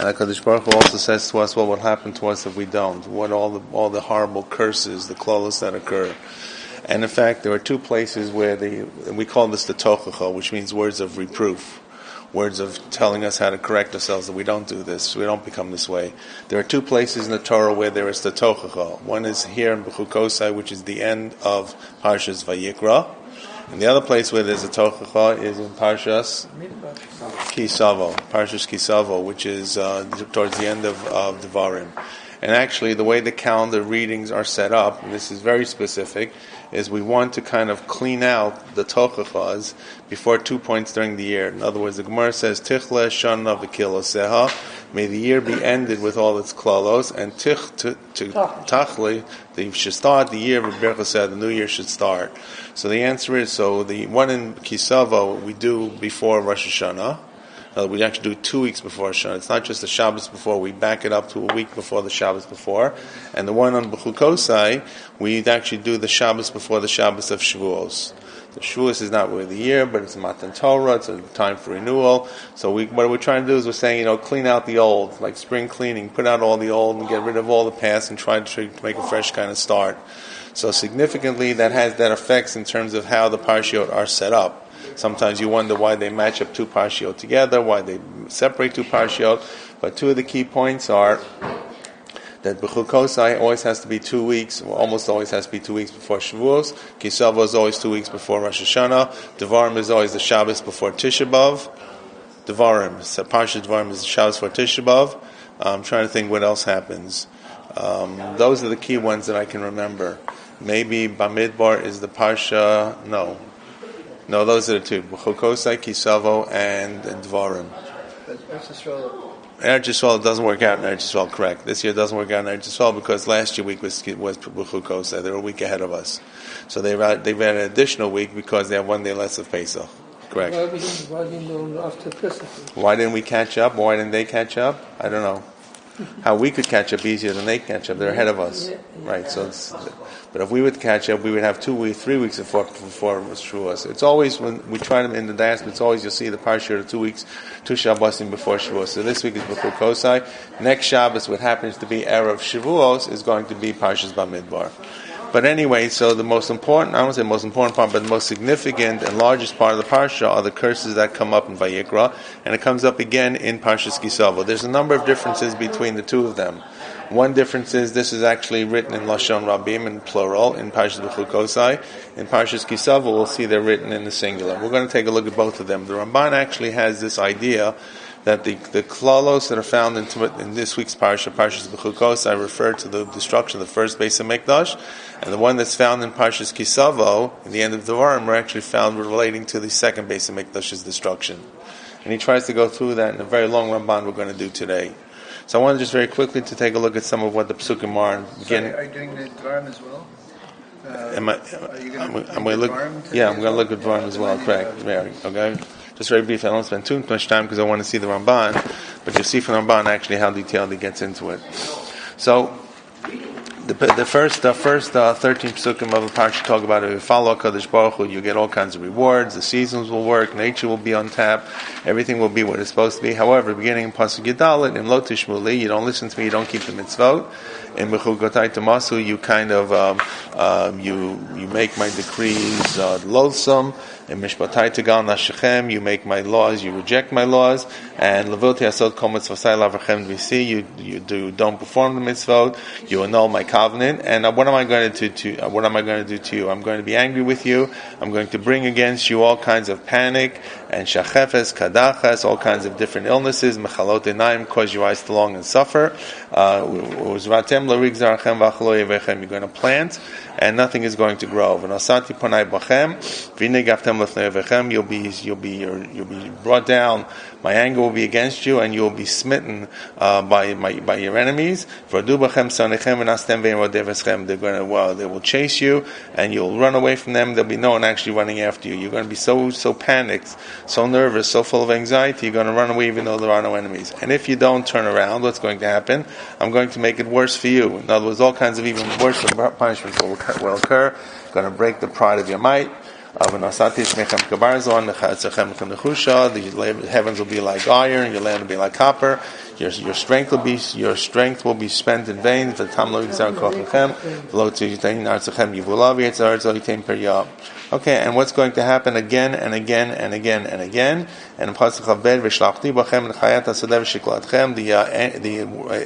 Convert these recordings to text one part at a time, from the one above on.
And HaKadosh Baruch Hu also says to us what will happen to us if we don't. What all the horrible curses, the klolos that occur. And in fact, there are two places where we call this the tochacha, which means words of reproof. Words of telling us how to correct ourselves, that we don't do this, we don't become this way. There are two places in the Torah where there is the tochacha. One is here in Bechukoyai, which is the end of Parshas Vayikra. And the other place where there's a tochacha is in Parshas Kisavo, which is towards the end of Devarim. And actually, the way the calendar readings are set up, and this is very specific, is we want to kind of clean out the tochachas before 2 points during the year. In other words, the Gemara says, Tichle shana v'kiloseha, may the year be ended with all its klolos, and tachli, you should start the year with berchoseh, the new year should start. So the answer is, so the one in Kisavo we do before Rosh Hashanah. We actually do 2 weeks before Hashanah. It's not just the Shabbos before. We back it up to a week before the Shabbos before. And the one on Bechukoyai, we actually do the Shabbos before the Shabbos of Shavuos. The Shavuos is not really the year, but it's Matan Torah. It's a time for renewal. So what we're trying to do is we're saying, clean out the old, like spring cleaning. Put out all the old and get rid of all the past and try to make a fresh kind of start. So significantly, that affects in terms of how the parshiot are set up. Sometimes you wonder why they match up two parshiot together, why they separate two parshiot. But two of the key points are that Bechukoyai always has to be 2 weeks, or almost always has to be 2 weeks before Shavuos. Kisavo is always 2 weeks before Rosh Hashanah. Devarim is always the Shabbos before Tisha B'Av. Parshat Devarim is the Shabbos before Tisha B'Av. I'm trying to think what else happens. Those are the key ones that I can remember. Maybe Bamidbar is the Parsha. No, those are the two. Bechukoyai, Kisavo, and Dvarim. But Eretz Yisrael doesn't work out in Eretz Yisrael, correct. This year doesn't work out in Eretz Yisrael because last year week was Bechukoyai. They're a week ahead of us. So they've had an additional week because they have 1 day less of Pesach. Correct. Why didn't you after Pesach? Why didn't we catch up? Why didn't they catch up? I don't know. How we could catch up easier than they catch up. They're ahead of us. Right, but if we would catch up, we would have 3 weeks before Shavuos. It's always, when we try them in the diaspora, it's always, you'll see the parsha of 2 weeks, 2 Shabbosim before Shavuos. So this week is Bechukoyai. Next Shabbos, what happens to be Erev Shavuos, is going to be Parshas Bamidbar. But anyway, so the most important, I won't say most important part, but the most significant and largest part of the parsha are the curses that come up in Vayikra, and it comes up again in Parshas Kisavo. There's a number of differences between the two of them. One difference is this is actually written in Lashon Rabim, in plural, in Parshas Bechukoyai. In Parshas Kisavo, we'll see they're written in the singular. We're going to take a look at both of them. The Ramban actually has this idea that the klolos that are found in this week's parsha, Parshas Bechukoyai, refer to the destruction of the first Beis HaMikdash, and the one that's found in Parshas Kisavo, in the end of Devarim, are actually found relating to the second Beis HaMikdash's destruction. And he tries to go through that in a very long Ramban we're going to do today. So I want to just very quickly to take a look at some of what the Psukim are. Are you doing the Devarim as well? I'm going to look. Yeah, I'm going to look at Devarim as well. Correct. Okay. Just very brief. I don't spend too much time because I want to see the Ramban, but you'll see from the Ramban actually how detailed he gets into it. So the first 13 psukim of the parsha talk about if you follow HaKadosh Baruch Hu, you get all kinds of rewards. The seasons will work. Nature will be on tap. Everything will be what it's supposed to be. However, beginning in Pasuk Yadalit, in Lo Tishmu Li, you don't listen to me. You don't keep the mitzvot. In Bechukoyai Tamasu, you kind of you make my decrees loathsome. In Mishpatai Tegal Nashechem, you make my laws, you reject my laws. And Levilti Asod Kol Mitzvosai Lavachem V'si, you don't perform the mitzvot. You annul my covenant. And what am I going to do to you? I'm going to be angry with you. I'm going to bring against you all kinds of panic and shachefes, kadachas, all kinds of different illnesses. Mechalot Enaim, cause your eyes to long and suffer. Uzvatem Larig Zarachem V'achlo Yevechem. You're going to plant, and nothing is going to grow. V'nosati Ponai Bachem V'nei Gaftem Lefnei Yevechem. You'll be brought down. My anger will be against you, and you will be smitten by your enemies. They're going to, they will chase you, and you'll run away from them. There'll be no one actually running after you. You're going to be so panicked, so nervous, so full of anxiety. You're going to run away even though there are no enemies. And if you don't turn around, what's going to happen? I'm going to make it worse for you. In other words, all kinds of even worse punishments will occur. Going to break the pride of your might. The heavens will be like iron, your land will be like copper. Your strength will be spent in vain. Okay, and what's going to happen again and again and again and again? And the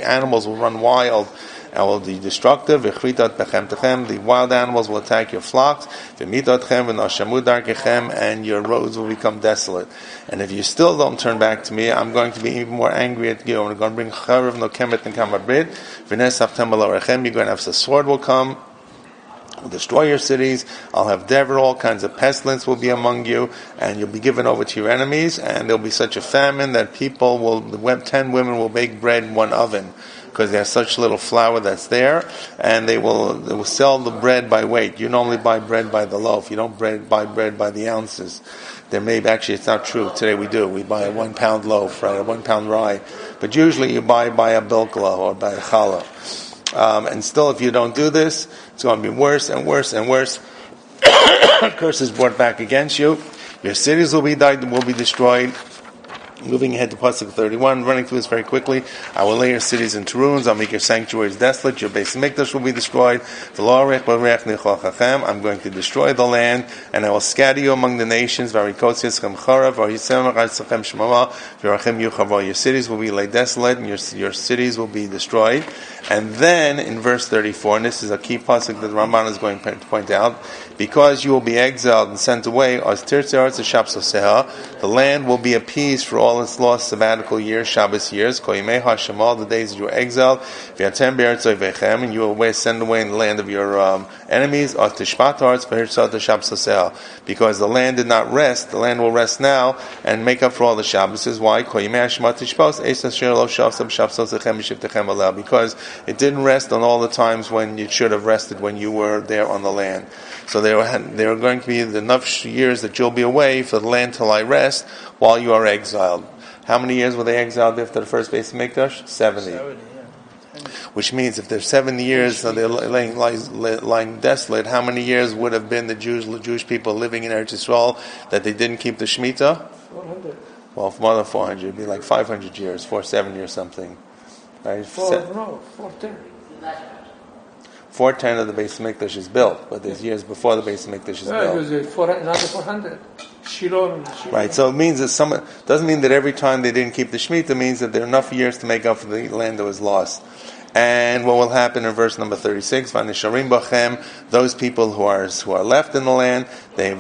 animals will run wild and will be destructive. The wild animals will attack your flocks, and your roads will become desolate. And if you still don't turn back to me, I'm going to be even more angry at you. I'm going to bring Charav no Kemet and Kamabrit. You're going to have the sword will come. Will destroy your cities. I'll have dever, all kinds of pestilence will be among you, and you'll be given over to your enemies, and there'll be such a famine that 10 women will bake bread in one oven, because there's such little flour that's there, and they will sell the bread by weight. You normally buy bread by the loaf. You don't buy bread by the ounces. There may be, actually it's not true. Today we do. We buy a 1 pound loaf, right, a 1 pound rye. But usually you buy by a bilkala or by a challah. And still, if you don't do this, it's going to be worse and worse and worse. Curses brought back against you. Your cities will be destroyed. Moving ahead to Pasuk 31, running through this very quickly. I will lay your cities into ruins. I'll make your sanctuaries desolate. Your base mikdash will be destroyed. I'm going to destroy the land, and I will scatter you among the nations. Your cities will be laid desolate, and your cities will be destroyed. And then in verse 34, and this is a key pasuk that Ramban is going to point out, because you will be exiled and sent away, the land will be appeased for all its lost sabbatical years, Shabbos years, all the days that you were exiled, and you will send away in the land of your enemies, because the land did not rest. The land will rest now and make up for all the Shabbos. Why? Because it didn't rest on all the times when it should have rested when you were there on the land. So there are going to be enough years that you'll be away for the land to lie rest while you are exiled. How many years were they exiled after the first base of Mikdash? 70. Which means if there's 70 years so they're lying desolate, how many years would have been the Jewish people living in Eretz Yisrael that they didn't keep the Shemitah? 400. Well, more than 400. It'd be like 500 years, 470 or something. Right? 410. 410 of the Beis Hamikdash is built, but there's years before the Beis Hamikdash is built. It was another 400. Shiloh. Right, so it means that doesn't mean that every time they didn't keep the Shemitah, means that there are enough years to make up for the land that was lost. And what will happen in verse number 36? Vanisharim bachem, those people who are left in the land, I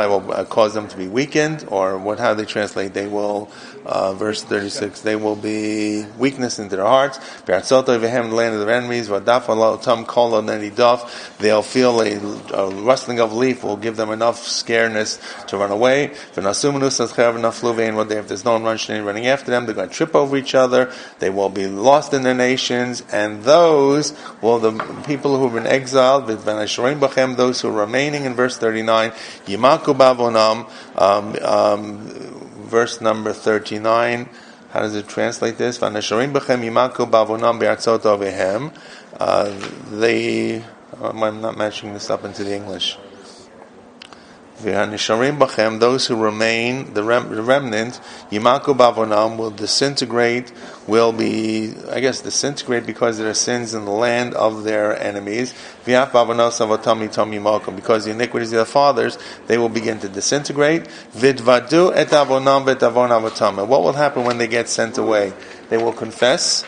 will cause them to be weakened, or how they translate? They will, verse 36, they will be weakness into their hearts. The land of their enemies. They'll feel a rustling of leaf will give them enough scareness to run away. If there's no one running after them, they're going to trip over each other. They will be lost in their nations, and those the people who have been exiled, those who are remaining in verse 39, Yimaku Bavonam, verse number 39, how does it translate this? Vanasharim Bechem Yimaku Bavonam Be'atzot Ovehem. I'm not matching this up into the English. Those who remain, the remnant, Yimaku Bavonam, will disintegrate because there are sins in the land of their enemies. Because the iniquities of their fathers, they will begin to disintegrate. Vidvadu et avonam bet avon avotam. What will happen when they get sent away? They will confess.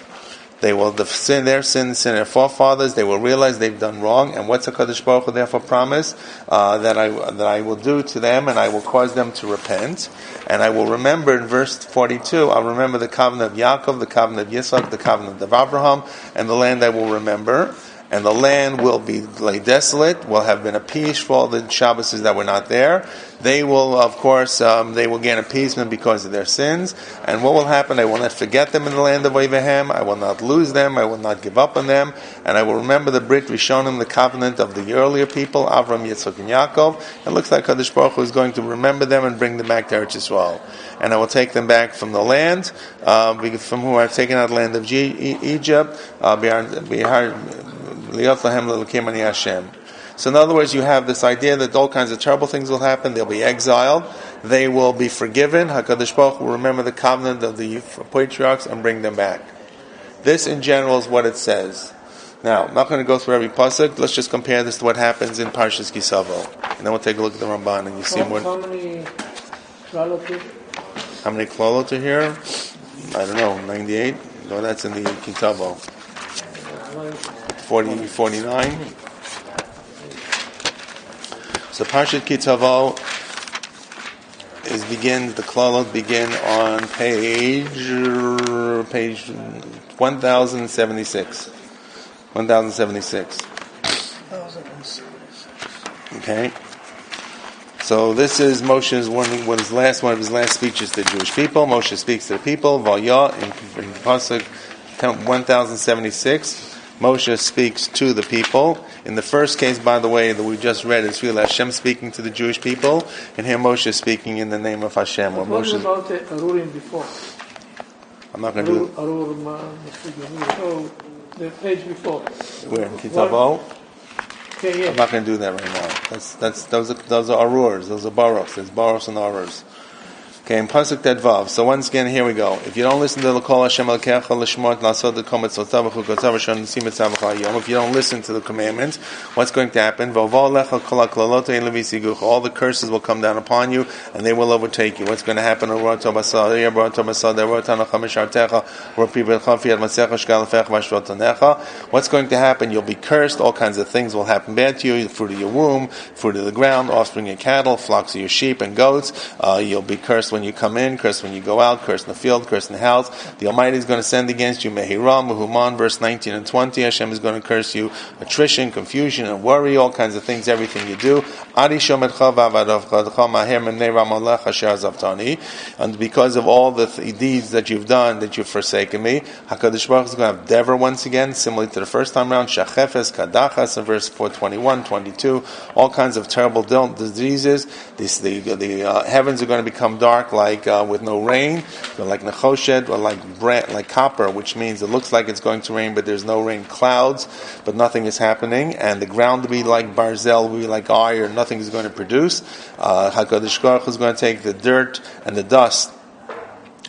They will sin their forefathers. They will realize they've done wrong. And what's HaKadosh Baruch Hu therefore promise? That I will do to them, and I will cause them to repent. And I will remember in verse 42, I'll remember the covenant of Yaakov, the covenant of Yitzchak, the covenant of Abraham, and the land I will remember. And the land will be laid desolate, will have been appeased for all the Shabbos that were not there. They will, of course, they will gain appeasement because of their sins. And what will happen? I will not forget them in the land of Oivehem. I will not lose them. I will not give up on them. And I will remember the Brit Rishonim, the covenant of the earlier people, Avram, Yitzchak, and Yaakov. It looks like Kadosh Baruch Hu is going to remember them and bring them back to Eretz Yisrael. And I will take them back from the land, from whom I have taken out the land of Egypt, So in other words, you have this idea that all kinds of terrible things will happen. They'll be exiled. They will be forgiven. HaKadosh Baruch Hu will remember the covenant of the patriarchs and bring them back. This in general is what it says. Now, I'm not going to go through every pasuk. Let's just compare this to what happens in Parshas Kisavo. And then we'll take a look at the Ramban and you see more. How many klolot? How many klolot are here? I don't know, 98? No, that's in the Kitavo. 49. So Parshat Kitavo the klolot begin on page 1076. 1076. Okay. So this is Moshe's one of his last speeches to the Jewish people. Moshe speaks to the people. Vayah in pasuk 1076. Moshe speaks to the people. In the first case, by the way, that we just read, is really Hashem speaking to the Jewish people, and here Moshe is speaking in the name of Hashem. What about Arurim before? I'm not going to do the page before. Where? Kitavo? Okay, yeah. I'm not going to do that right now. Those are arurs. Those are baruchs. There's baruchs and arurs. Okay, in pasuk Tedvav. So once again, here we go. If you don't listen to the L'kol Hashem Elkecha L'shmot L'asod L'kom Etzotav V'chukotav V'shon Nisim Etzav V'chayom. If you don't listen to the commandments, what's going to happen? V'ovol Lecha Kol HaKlalot Ein Levisiguch. All the curses will come down upon you, and they will overtake you. What's going to happen? What's going to happen? You'll be cursed. All kinds of things will happen bad to you. The fruit of your womb, fruit of the ground, offspring of cattle, flocks of your sheep and goats. You'll be cursed when you come in, cursed when you go out, cursed in the field, cursed in the house. The Almighty is going to send against you Mehiram, Muhuman, verse 19 and 20. Hashem is going to curse you attrition, confusion, and worry, all kinds of things, everything you do. And because of all the deeds that you've done, that you've forsaken me, HaKadosh Baruch is going to have Dever once again, similarly to the first time around, Shachefes, Kadachas, in verse 421, 22, all kinds of terrible diseases. The heavens are going to become dark like with no rain, or like nechoshed, or like copper, which means it looks like it's going to rain, but there's no rain. Clouds, but nothing is happening, and the ground will be like barzel, will be like iron. Nothing is going to produce. HaKadosh Baruch Hu is going to take the dirt and the dust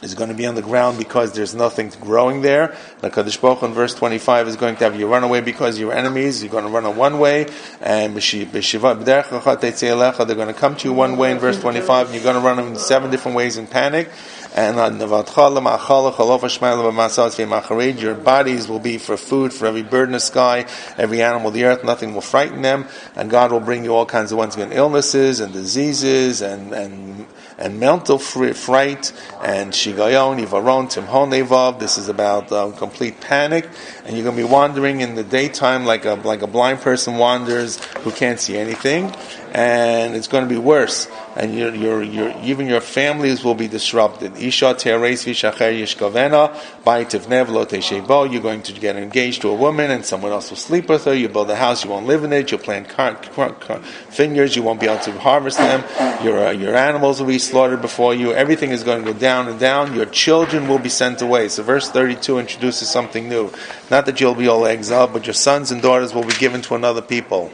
is going to be on the ground because there's nothing growing there. The HaKadosh Baruch Hu in verse 25 is going to have you run away because you're enemies. You're going to run one way, and they're going to come to you one way in verse 25, and you're going to run them in 7 different ways in panic. And your bodies will be for food for every bird in the sky, every animal of the earth. Nothing will frighten them, and God will bring you all kinds of once again illnesses and diseases and mental fright and shigayon, ivaron, timhon nevav. This is about complete panic, and you're going to be wandering in the daytime like a blind person wanders who can't see anything, and it's going to be worse. And even your families will be disrupted. Isha teres vishacher yishkavena baitivnev lo teshebo. You're going to get engaged to a woman, and someone else will sleep with her. You build a house, you won't live in it. You'll plant vineyards, you won't be able to harvest them. Your animals will be slaughtered before you. Everything is going to go down and down. Your children will be sent away. So verse 32 introduces something new. Not that you'll be all exiled, but your sons and daughters will be given to another people.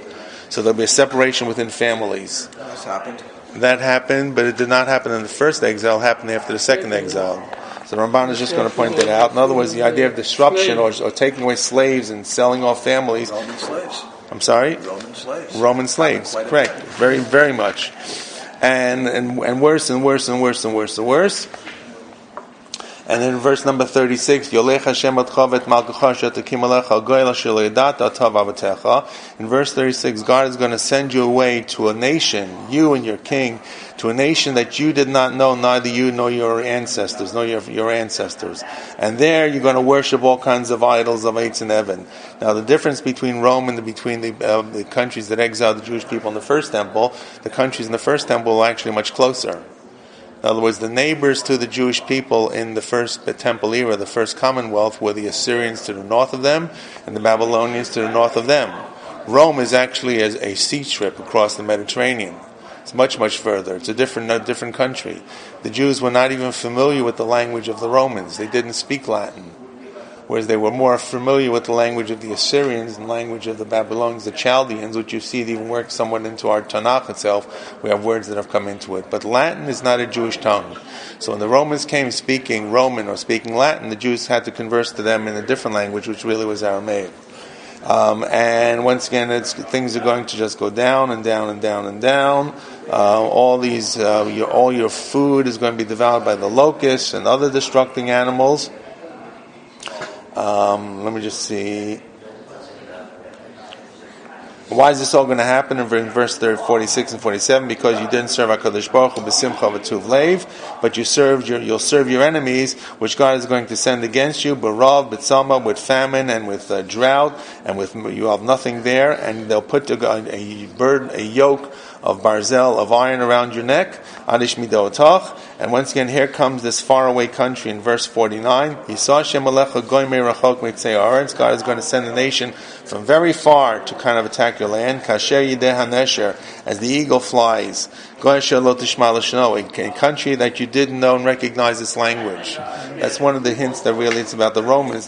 So there'll be a separation within families. This happened. That happened, but it did not happen in the first exile. It happened after the second exile. So the Ramban is just going to point that out. In other words, the idea of disruption or taking away slaves and selling off families. Roman slaves. I'm sorry? Roman slaves. Roman slaves, correct. Very, very much. And worse and worse and worse and worse and worse. And then in verse number 36, Yolech Hashem atchavet malkucha shetakim alecha goyla shelo yedat atav avatecha. In verse 36, God is going to send you away to a nation, you and your king, to a nation that you did not know, neither you nor your ancestors, nor your ancestors. And there you're going to worship all kinds of idols of Eitz and Evan. Now the difference between Rome and between the countries that exiled the Jewish people in the first temple, the countries in the first temple are actually much closer. In other words, the neighbors to the Jewish people in the first temple era, the first Commonwealth, were the Assyrians to the north of them and the Babylonians to the north of them. Rome is actually a sea trip across the Mediterranean. It's much, much further. It's a different country. The Jews were not even familiar with the language of the Romans. They didn't speak Latin. whereas they were more familiar with the language of the Assyrians and language of the Babylonians, the Chaldeans, which you see it even works somewhat into our Tanakh itself. We have words that have come into it. But Latin is not a Jewish tongue. So when the Romans came speaking Roman or speaking Latin, the Jews had to converse to them in a different language, which really was Aramaic. And once again, things are going to just go down and down and down and down. All your food is going to be devoured by the locusts and other destructing animals. Let me just see. Why is this all going to happen in verse 46 and 47? Because you didn't serve HaKadosh Baruch Hu b'simcha v'tuv leiv, but you'll serve your enemies, which God is going to send against you, b'rav, b'tzama, with famine and with drought, and with you have nothing there, and they'll put a yoke of barzel, of iron around your neck, adish midotach. And once again, here comes this faraway country in verse 49. God is going to send a nation from very far to kind of attack your land. Kasher yideh hanesher, as the eagle flies. A country that you didn't know and recognize its language. That's one of the hints that really it's about the Romans.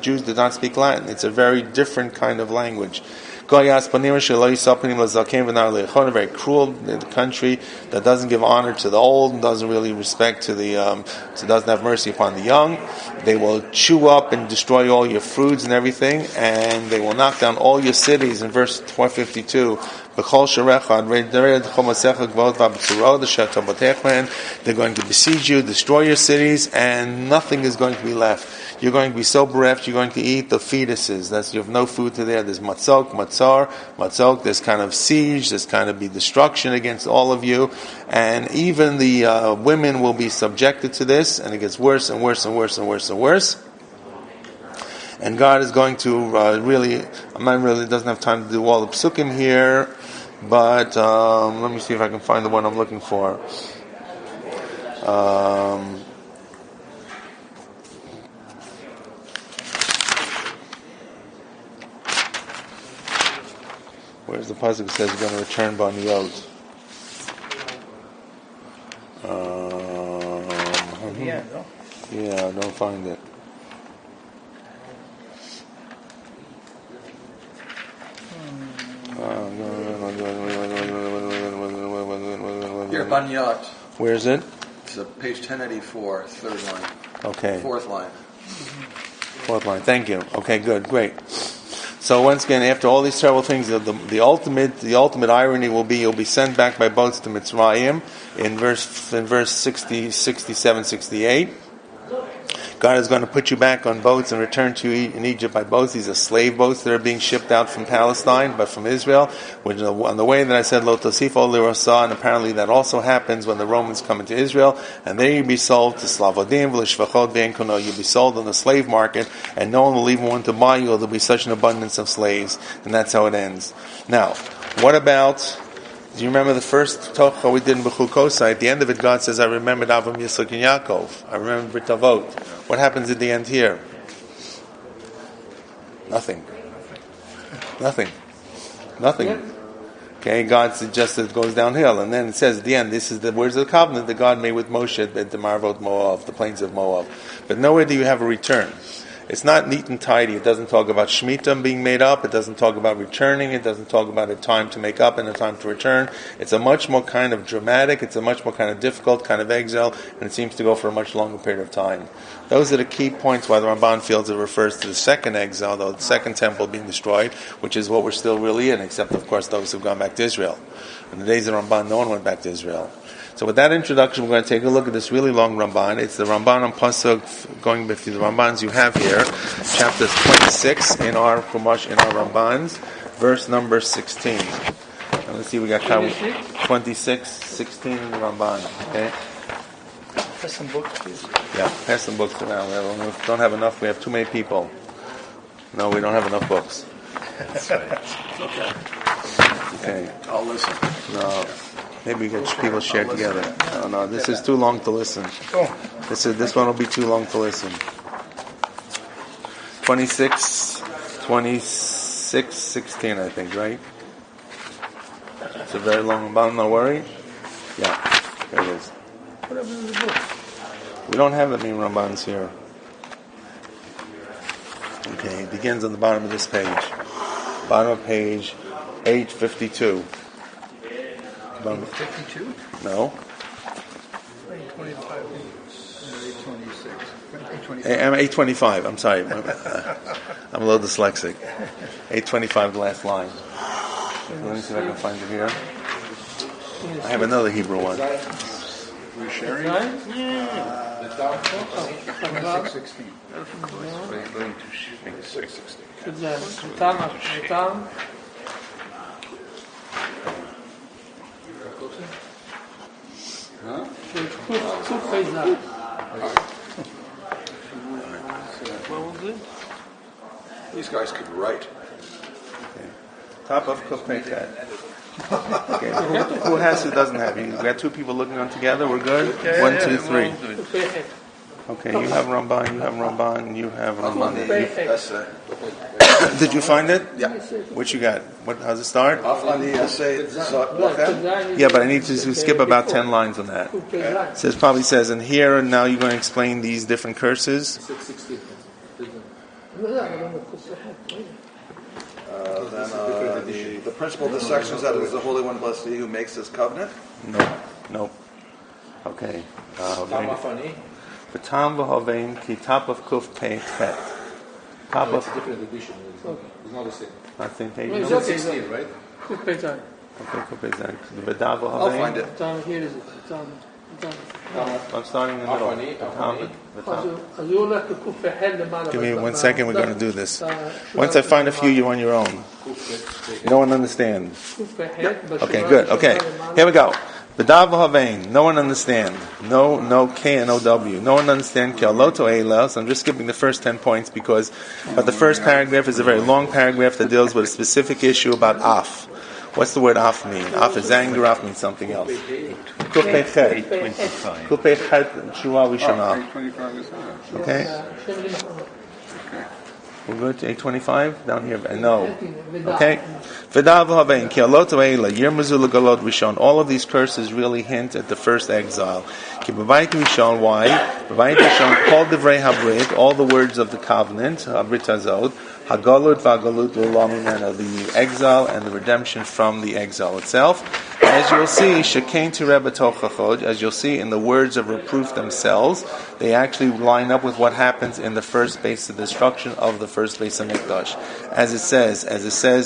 Jews did not speak Latin. It's a very different kind of language. A very cruel country that doesn't give honor to the old and doesn't really respect to the doesn't have mercy upon the young. They will chew up and destroy all your fruits and everything, and they will knock down all your cities. In verse 452, they're going to besiege you, destroy your cities, and nothing is going to be left. You're going to be so bereft, you're going to eat the fetuses. You have no food to there. There's matzok, there's kind of siege, there's kind of be destruction against all of you. And even the women will be subjected to this, and it gets worse and worse and worse and worse and worse. And God is going to doesn't have time to do all the psukim here, but let me see if I can find the one I'm looking for. Where's the pasuk that says he's going to return baniot? Yeah, I don't find it. Here, baniot. Where is it? It's page 1084, third line. Okay. Fourth line. Thank you. Okay, good, great. So once again, after all these terrible things, the ultimate irony will be you'll be sent back by boats to Mitzrayim in verse 60, 67, 68. God is going to put you back on boats and return to you in Egypt by boats. These are slave boats that are being shipped out from Palestine, but from Israel. Which, on the way that I said, Lo tosifo lirasa, and apparently that also happens when the Romans come into Israel, and there you'll be sold to slavodim v'lishvachot v'enkono. You'll be sold on the slave market, and no one will even want to buy you. There'll be such an abundance of slaves, and that's how it ends. Now, what about? Do you remember the first Tocha we did in Bechukoyai? At the end of it, God says, I remembered Avram, Yitzchak, and Yaakov. I remember Brit Avot. What happens at the end here? Nothing. Okay, God suggested it goes downhill. And then it says at the end, this is the words of the covenant that God made with Moshe at the Marvot Moab, the plains of Moab. But nowhere do you have a return. It's not neat and tidy. It doesn't talk about Shemitah being made up. It doesn't talk about returning. It doesn't talk about a time to make up and a time to return. It's a much more kind of dramatic, it's a much more kind of difficult kind of exile, and it seems to go for a much longer period of time. Those are the key points why the Ramban feels it refers to the second exile, though the second temple being destroyed, which is what we're still really in, except, of course, those who've gone back to Israel. In the days of Ramban, no one went back to Israel. So with that introduction, we're going to take a look at this really long Ramban. It's the Ramban on Pasuk, going with the Rambans you have here, chapter 26 in our Chumash, in our Rambans, verse number 16. And let's see, we got 26, 16 in the Ramban. Okay? Pass some books, please. Yeah, pass some books around. We don't have enough. We have too many people. No, we don't have enough books. That's right. Okay. I'll listen. No. Maybe we get people shared together. No, this is too long to listen. This one will be too long to listen. 26, 16, I think, right? It's a very long Ramban, no worry. Yeah, there it is. What happened to the book? We don't have that many Rambans here. Okay, it begins on the bottom of this page. Bottom of page 852. 52? No. 825. 826. 825, I'm sorry. I'm a little dyslexic. 825, the last line. Let me see if I can find it here. I have another Hebrew one. We're sharing? 616. 616. Huh? These guys could write. Top of Kufmechet. Okay. Who has, who doesn't have? We got two people looking on together. We're good? 1, 2, 3. Okay, you have Ramban, you have Ramban, you have Ramban. Did you find it? Yeah. What you got? How's it start? Yeah, but I need to skip about 10 lines on that. It says, probably says, and here now you're going to explain these different curses. The principle of this section is that it is the Holy One, blessed He, who makes this covenant. No. Okay. The Tam v'hovein ki top of kuf pei chet. Top of different edition. It's not the same. I think page. It's 16, right? Okay, kuf pei chet. The V'dav v'hovein. I'll find it. Here is it. I'm starting in the middle. The Tam. Give me 1 second. We're going to do this. Once I find a few, you're on your own. No one understands. Okay, good. Okay, here we go. V'dav v'hovein. No one understand. No K and no W. No one understand. Ki aloto eila. So I'm just skipping the first 10 points because the first paragraph is a very long paragraph that deals with a specific issue about af. What's the word af mean? Af is anger. Af means something else. Kupei chet. Kupei chet. Shua Rishana. Okay. We'll go to 825 down here. No. Okay. V'dav v'hovein ki aloto eila yirmazu l'galot rishon. All of these curses really hint at the first exile. Ki b'vayit rishon. Why? B'vayit rishon kol divrei habrit. All the words of the covenant. Habrit hazod. Hagalut v'agalut l'olam mimena. The exile and the redemption from the exile itself. As you'll see, shekain tireh b'tochachod. As you'll see in the words of reproof themselves, they actually line up with what happens in the first base of destruction of the first base of Mikdash. As it says,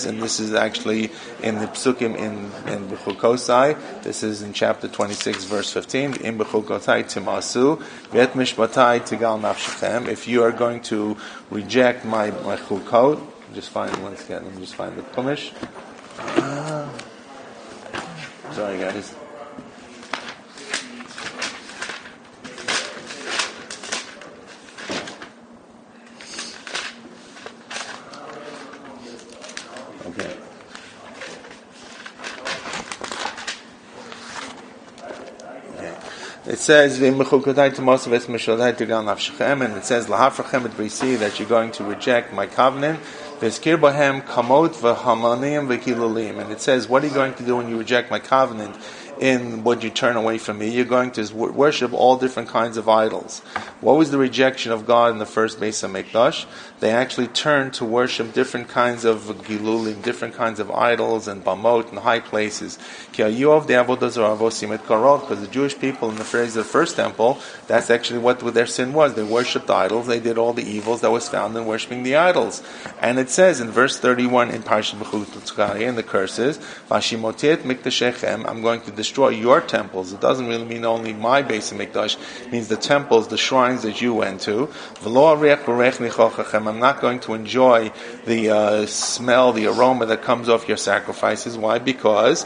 and this is actually in the Psukim in Bechukosai, this is in chapter 26, verse 15, in Bechukosai timasu, vet mishpatai tigal nafshechem. If you are going to reject my chukot, just find one second, let me just find the Chumash. Sorry guys. Okay. It says and it says that you're going to reject my covenant. And it says, what are you going to do when you reject my covenant? In what you turn away from me, you're going to worship all different kinds of idols. What was the rejection of God in the first base of Mikdash? They actually turned to worship different kinds of gilulim, different kinds of idols and bamot and high places. Because the Jewish people in the phrase of the first temple, that's actually what their sin was. They worshipped idols. They did all the evils that was found in worshiping the idols. And it says in verse 31 in Parshat Bechukoyai in the curses, I'm going to destroy your temples. It doesn't really mean only my base of Mikdash. It means the temples, the shrines that you went to. I'm not going to enjoy the smell, the aroma that comes off your sacrifices. Why? Because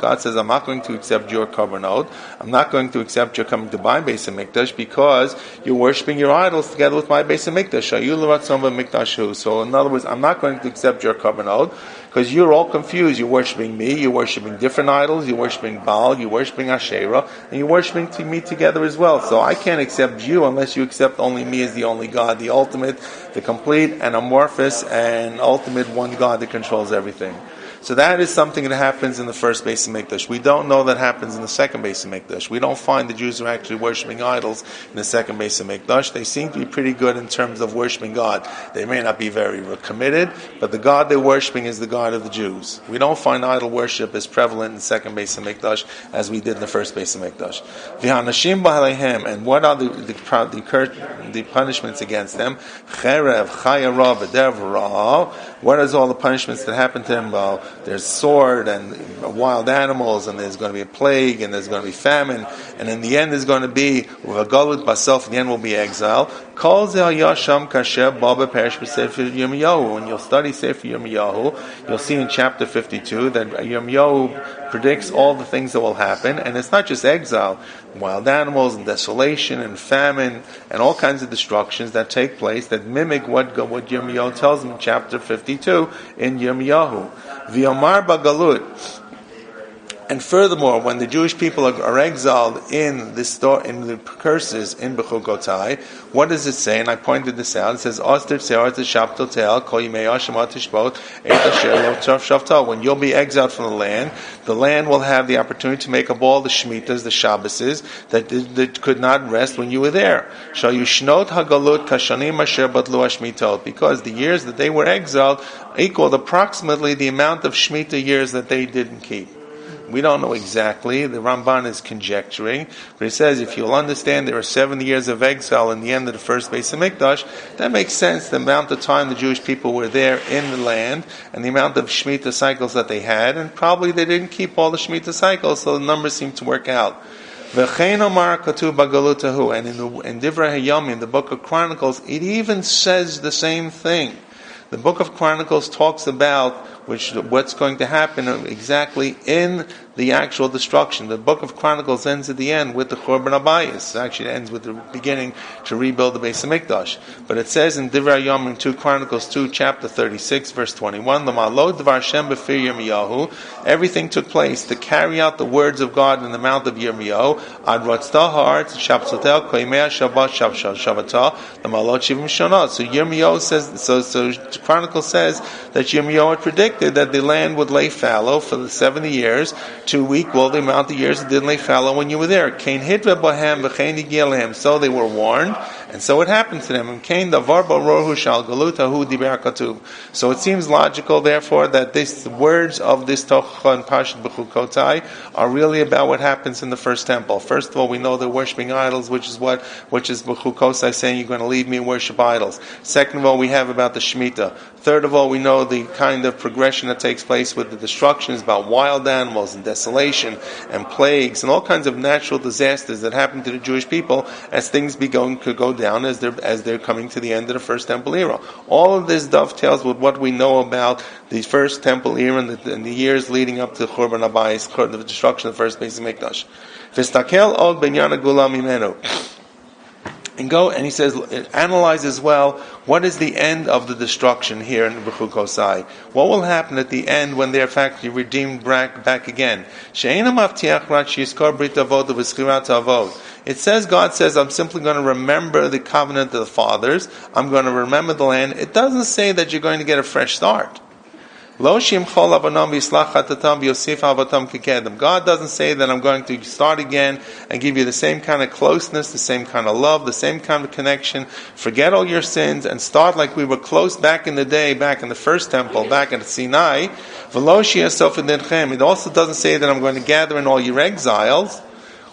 God says, I'm not going to accept your korbanot. I'm not going to accept your coming to my base of Mikdash because you're worshiping your idols together with my base of Mikdash. So in other words, I'm not going to accept your korbanot because you're all confused. You're worshiping me, you're worshiping different idols, you're worshiping Baal, you're worshiping Asherah, and you're worshiping me together as well. So I can't accept you unless you accept only me as the only God, the ultimate, the complete and amorphous and ultimate one God that controls everything. So that is something that happens in the first Beis Hamikdash. We don't know that happens in the second Beis Hamikdash. We don't find the Jews are actually worshiping idols in the second Beis Hamikdash. They seem to be pretty good in terms of worshiping God. They may not be very committed, but the God they're worshiping is the God of the Jews. We don't find idol worship as prevalent in the second Beis Hamikdash as we did in the first Beis Hamikdash. V'hanashim b'aleihem, and what are the punishments against them? Cherev, chayara, v'der v'ra. What is all the punishments that happen to them? Well, there's sword and wild animals, and there's going to be a plague, and there's going to be famine, and in the end there's going to be galut baself. In the end will be exile. Kol zeh yasham kasher baba perish b'sefer Yirmiyahu. When you'll study Sefer Yirmiyahu, you'll see in chapter 52 that Yirmiyahu predicts all the things that will happen, and it's not just exile, wild animals and desolation and famine and all kinds of destructions that take place that mimic what Yirmiyahu tells them in chapter 52 in Yirmiyahu. V'yomar bagalut. And furthermore, when the Jewish people are exiled in the curses in Bechukoyai, what does it say? And I pointed this out. It says, when you'll be exiled from the land will have the opportunity to make up all the Shemitas, the Shabbases, that could not rest when you were there. Because the years that they were exiled equaled approximately the amount of Shemitah years that they didn't keep. We don't know exactly. The Ramban is conjecturing. But he says, if you'll understand there are 70 years of exile in the end of the first Beis Hamikdash, that makes sense, the amount of time the Jewish people were there in the land, and the amount of Shemitah cycles that they had, and probably they didn't keep all the Shemitah cycles, so the numbers seem to work out. And in Divrei Hayamim, the book of Chronicles, it even says the same thing. The book of Chronicles talks about what's going to happen exactly in the actual destruction. The book of Chronicles ends at the end with the Churban Abayis. It actually ends with the beginning to rebuild the Beis Hamikdash. But it says in Divrei Hayamim 2 Chronicles 2, chapter 36, verse 21, everything took place to carry out the words of God in the mouth of Yirmiyahu. Ad ratzta ha'aretz shabsatel koimei Shabbat shabbatah l'malot shivim shonot. So Yirmiyahu says, so Chronicles says that Yirmiyahu had predicted that the land would lay fallow for the 70 years to equal the amount of years it didn't lay fallow when you were there. So they were warned, and so it happened to them. So it seems logical, therefore, that the words of this Tochacha and Pashat Bechukoyai are really about what happens in the first temple. First of all, we know they're worshiping idols, which is Bechukoyai saying you're going to leave me and worship idols. Second of all, we have about the Shemitah. Third of all, we know the kind of progression that takes place with the destructions about wild animals and desolation and plagues and all kinds of natural disasters that happen to the Jewish people as things could go down as they're coming to the end of the first temple era. All of this dovetails with what we know about the first temple era and the years leading up to Churban Abayis, the destruction of the first Beis Hamikdash. V'stakel od benyan hagula mimenu. And he says, analyze as well, what is the end of the destruction here in Bechukoyai? What will happen at the end when they're factory redeemed back again? It says, God says, I'm simply going to remember the covenant of the fathers. I'm going to remember the land. It doesn't say that you're going to get a fresh start. God doesn't say that I'm going to start again and give you the same kind of closeness, the same kind of love, the same kind of connection. Forget all your sins and start like we were close back in the day, back in the first temple, back at Sinai. It also doesn't say that I'm going to gather in all your exiles,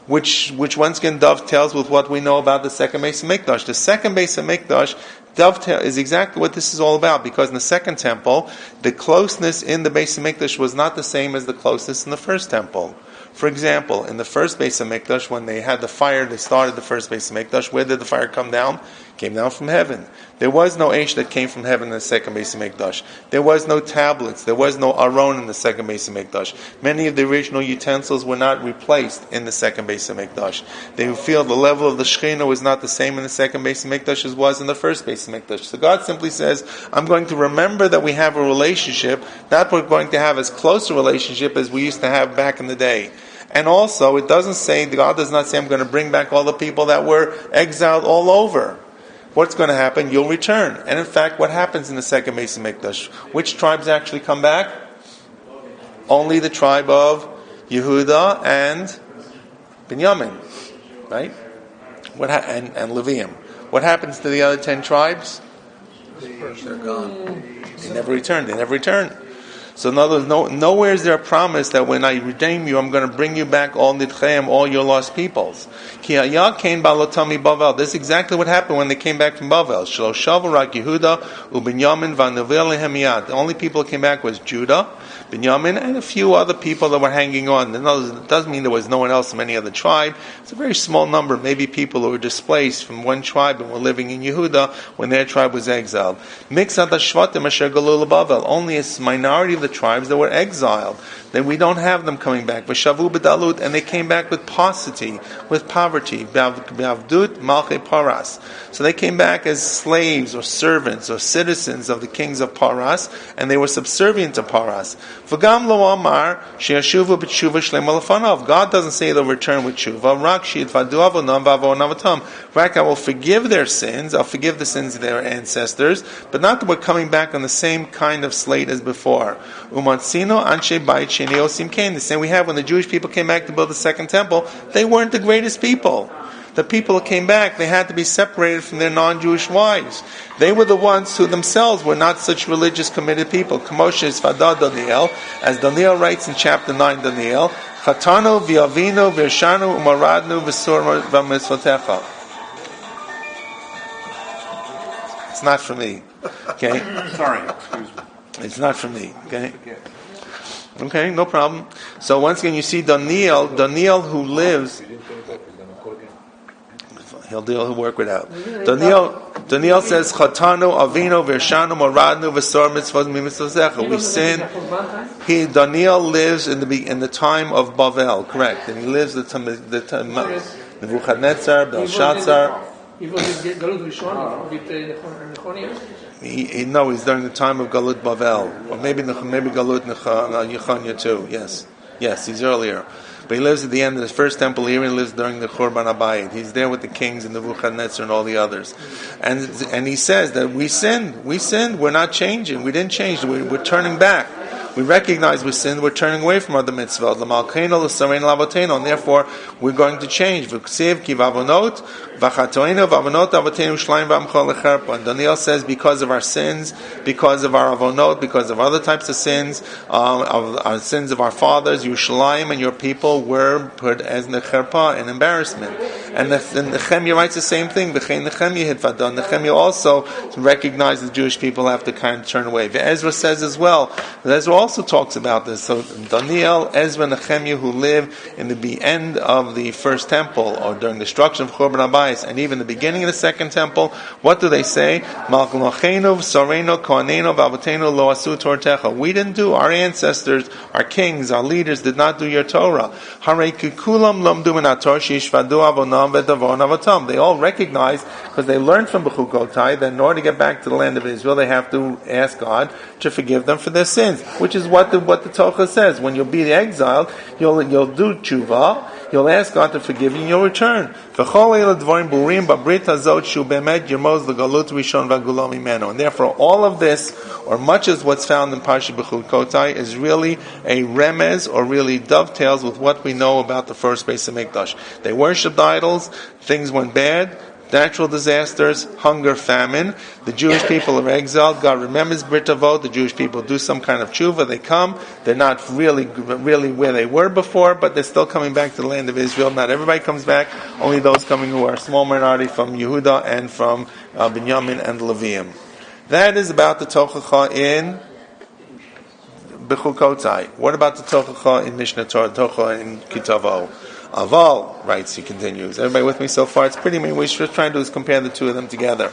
which once again dovetails with what we know about the second Beis Hamikdash. The second Beis Hamikdash dovetail is exactly what this is all about, because in the second temple, the closeness in the Beis Hamikdash was not the same as the closeness in the first temple. For example, in the first Beis Hamikdash, when they had the fire, they started the first Beis Hamikdash. Where did the fire come down? It came down from heaven. There was no Eish that came from heaven in the second Beis Hamikdash. There was no tablets. There was no Aron in the second Beis Hamikdash. Many of the original utensils were not replaced in the second Beis Hamikdash. They feel the level of the Shekhinah was not the same in the second Beis Hamikdash as was in the first Beis Hamikdash. So God simply says, I'm going to remember that we have a relationship, not we're going to have as close a relationship as we used to have back in the day. And also, it doesn't say, God does not say, I'm going to bring back all the people that were exiled all over. What's going to happen? You'll return. And in fact, what happens in the second Beis Hamikdash? Which tribes actually come back? Only the tribe of Yehuda and Binyamin, right? And Levium. What happens to the other 10 tribes? They're gone. They never return. So in other words, nowhere is there a promise that when I redeem you, I'm going to bring you back all nidcheim, all your lost peoples. Ki haya kein balotami Bavel. This is exactly what happened when they came back from Bavel. Shelo shavu rak Yehuda uBinyamin v'Nevel lehem miyad. The only people that came back was Judah, Binyamin, and a few other people that were hanging on. In other words, it doesn't mean there was no one else from any other tribe. It's a very small number, maybe people who were displaced from one tribe and were living in Yehuda when their tribe was exiled. Mixat hashvatim asher galu leBavel. Only a minority of the tribes that were exiled. Then we don't have them coming back. V'shavu b'dalut, and they came back with paucity, with poverty. B'avdut malchei paras. So they came back as slaves or servants or citizens of the kings of Paras, and they were subservient to Paras. V'gam lo amar she'yashuvu b'tshuva shlema lefanov. God doesn't say they'll return with tshuva. Rak she'yitfadu avonam v'avonavatam. Rak, I will forgive their sins. I'll forgive the sins of their ancestors, but not that we're coming back on the same kind of slate as before. Umansino anshe bait sheni osim kain. The same we have when the Jewish people came back to build the second temple. They weren't the greatest people. The people who came back, they had to be separated from their non-Jewish wives. They were the ones who themselves were not such religious, committed people. Kamoshe Sfada Daniel, as Daniel writes in chapter 9, Daniel, Chatanu v'avinu v'yashanu umaradnu v'sur v'mitzvotecha. It's not for me. Okay? Sorry, excuse me. It's not for me. Okay? Okay, no problem. So once again, you see Daniel who lives. He'll work it out. Daniel says, Chatanu, Avinu, Vershanu, Moradnu, Vesor, Mitzvot, Mitzvotecha. We sin. Daniel lives in the time of Bavel, correct. And he lives the time Nebuchadnezzar, Belshazzar. He's during the time of Galut Bavel. Or maybe Galut Yechanya too. Yes, he's earlier. But he lives at the end of the first temple here, and he lives during the Churban Abayit. He's there with the kings and the Nebuchadnezzar and all the others. And he says that we sinned, we're not changing, we didn't change, we're turning back. We recognize we sinned, we're turning away from other mitzvot. And therefore, we're going to change. And Daniel says, because of our sins, because of our avonot, because of other types of sins, of our sins of our fathers, Yerushalayim and your people were put as necherpa, an embarrassment. And Nehemiah writes the same thing. Nehemiah also recognized the Jewish people have to kind of turn away. Ezra says as well. Ezra also talks about this. So Daniel, Ezra, Nehemiah, who live in the end of the first temple, or during the destruction of Churban Abayis, and even the beginning of the second temple, what do they say? We didn't do, our ancestors, our kings, our leaders did not do your Torah. They all recognize, because they learned from Bechukoyai, that in order to get back to the land of Israel, they have to ask God to forgive them for their sins, which is what the Torah says. When you'll be exiled, you'll do tshuva, you'll ask God to forgive you, and you'll return. And therefore, all of this, or much as what's found in Parsha Bechukoyai, is really a remez, or really dovetails with what we know about the first Beis HaMikdash. They worshipped idols, things went bad, natural disasters, hunger, famine. The Jewish people are exiled. God remembers Brit Avot. The Jewish people do some kind of tshuva. They come. They're not really where they were before, but they're still coming back to the land of Israel. Not everybody comes back. Only those coming who are a small minority from Yehuda and from Binyamin and Levium. That is about the Tochacha in Bechukoyai. What about the Tochacha in Mishnah Torah, Tochacha in Kitavo? Aval, writes, he continues. Everybody with me so far? It's pretty mean. What we're trying to do is compare the two of them together.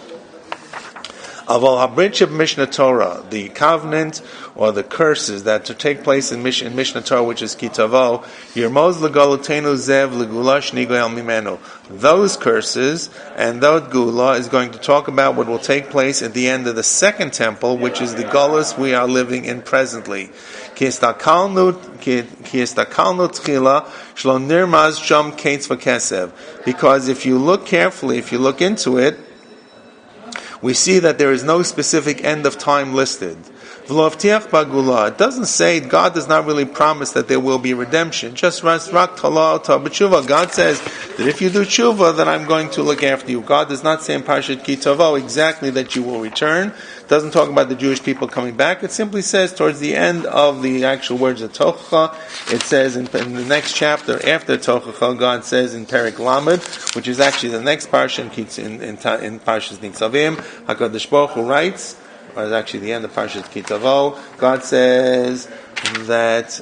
Aval habrit of Mishnah Torah, the covenant or the curses that to take place in Mishnah Torah, which is Kitavo, Yermoz legalutenu zev legula shnigoyal mimenu. Those curses and that gula is going to talk about what will take place at the end of the second temple, which is the galus we are living in presently. Because if you look carefully, if you look into it, we see that there is no specific end of time listed. It doesn't say, God does not really promise that there will be redemption. Just God says that if you do tshuva, then I'm going to look after you. God does not say in Parshat Ki Tavo exactly that you will return. It doesn't talk about the Jewish people coming back. It simply says towards the end of the actual words of Tochacha, it says in the next chapter after Tochacha, God says in Perek Lamed, which is actually the next parsha in Parshas Nitzavim, HaKadosh Baruch Hu writes, or it's actually the end of Parshas Ki Tavo, God says that,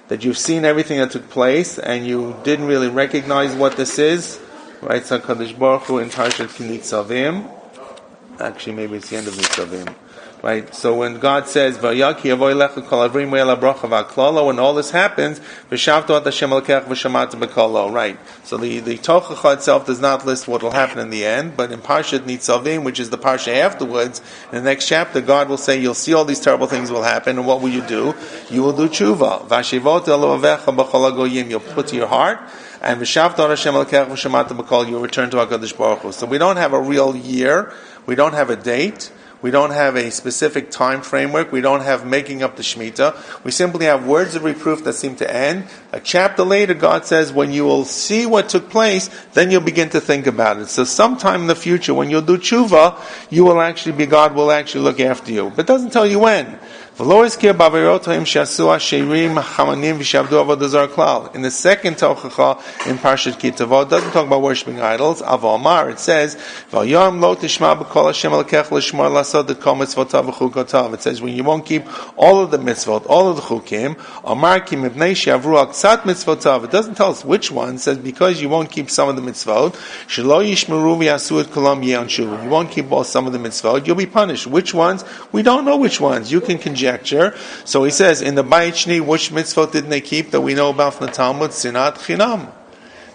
that you've seen everything that took place and you didn't really recognize what this is. Right, so HaKadosh Baruch Hu in Parashat Nitzavim. Actually, maybe it's the end of Nitzavim. Right, so when God says, "Vayaki avoy lecha kol avrim ve'ela bracha v'aklala," when all this happens, "V'shavtu at Hashem elokech v'shamatu b'kolo." Right, so the Tochacha itself does not list what will happen in the end, but in Parashat Nitzavim, which is the parsha afterwards, in the next chapter, God will say, "You'll see all these terrible things will happen, and what will you do? You will do tshuva. V'ashivot elo avecha b'chol hagoyim." You'll put to your heart. And v'shavtu Hashem elokech v'shamatu b'kol, you return to HaKadosh Baruch Hu. So we don't have a real year, we don't have a date, we don't have a specific time framework, we don't have making up the Shemitah. We simply have words of reproof that seem to end. A chapter later, God says, when you will see what took place, then you'll begin to think about it. So sometime in the future, when you'll do tshuva, God will actually look after you. But it doesn't tell you when. In the second Tochacha in Parshat Ki Tavo, it doesn't talk about worshiping idols. Avomar, it says, it says, when you won't keep all of the mitzvot, all of the chukim, it doesn't tell us which one. It says, because you won't keep some of the mitzvot, you won't keep some of the mitzvot, you'll be punished. Which ones? We don't know which ones. You can conjecture. So he says, in the Bayit Sheni, which mitzvot didn't they keep that we know about from the Talmud? Sinat Chinam.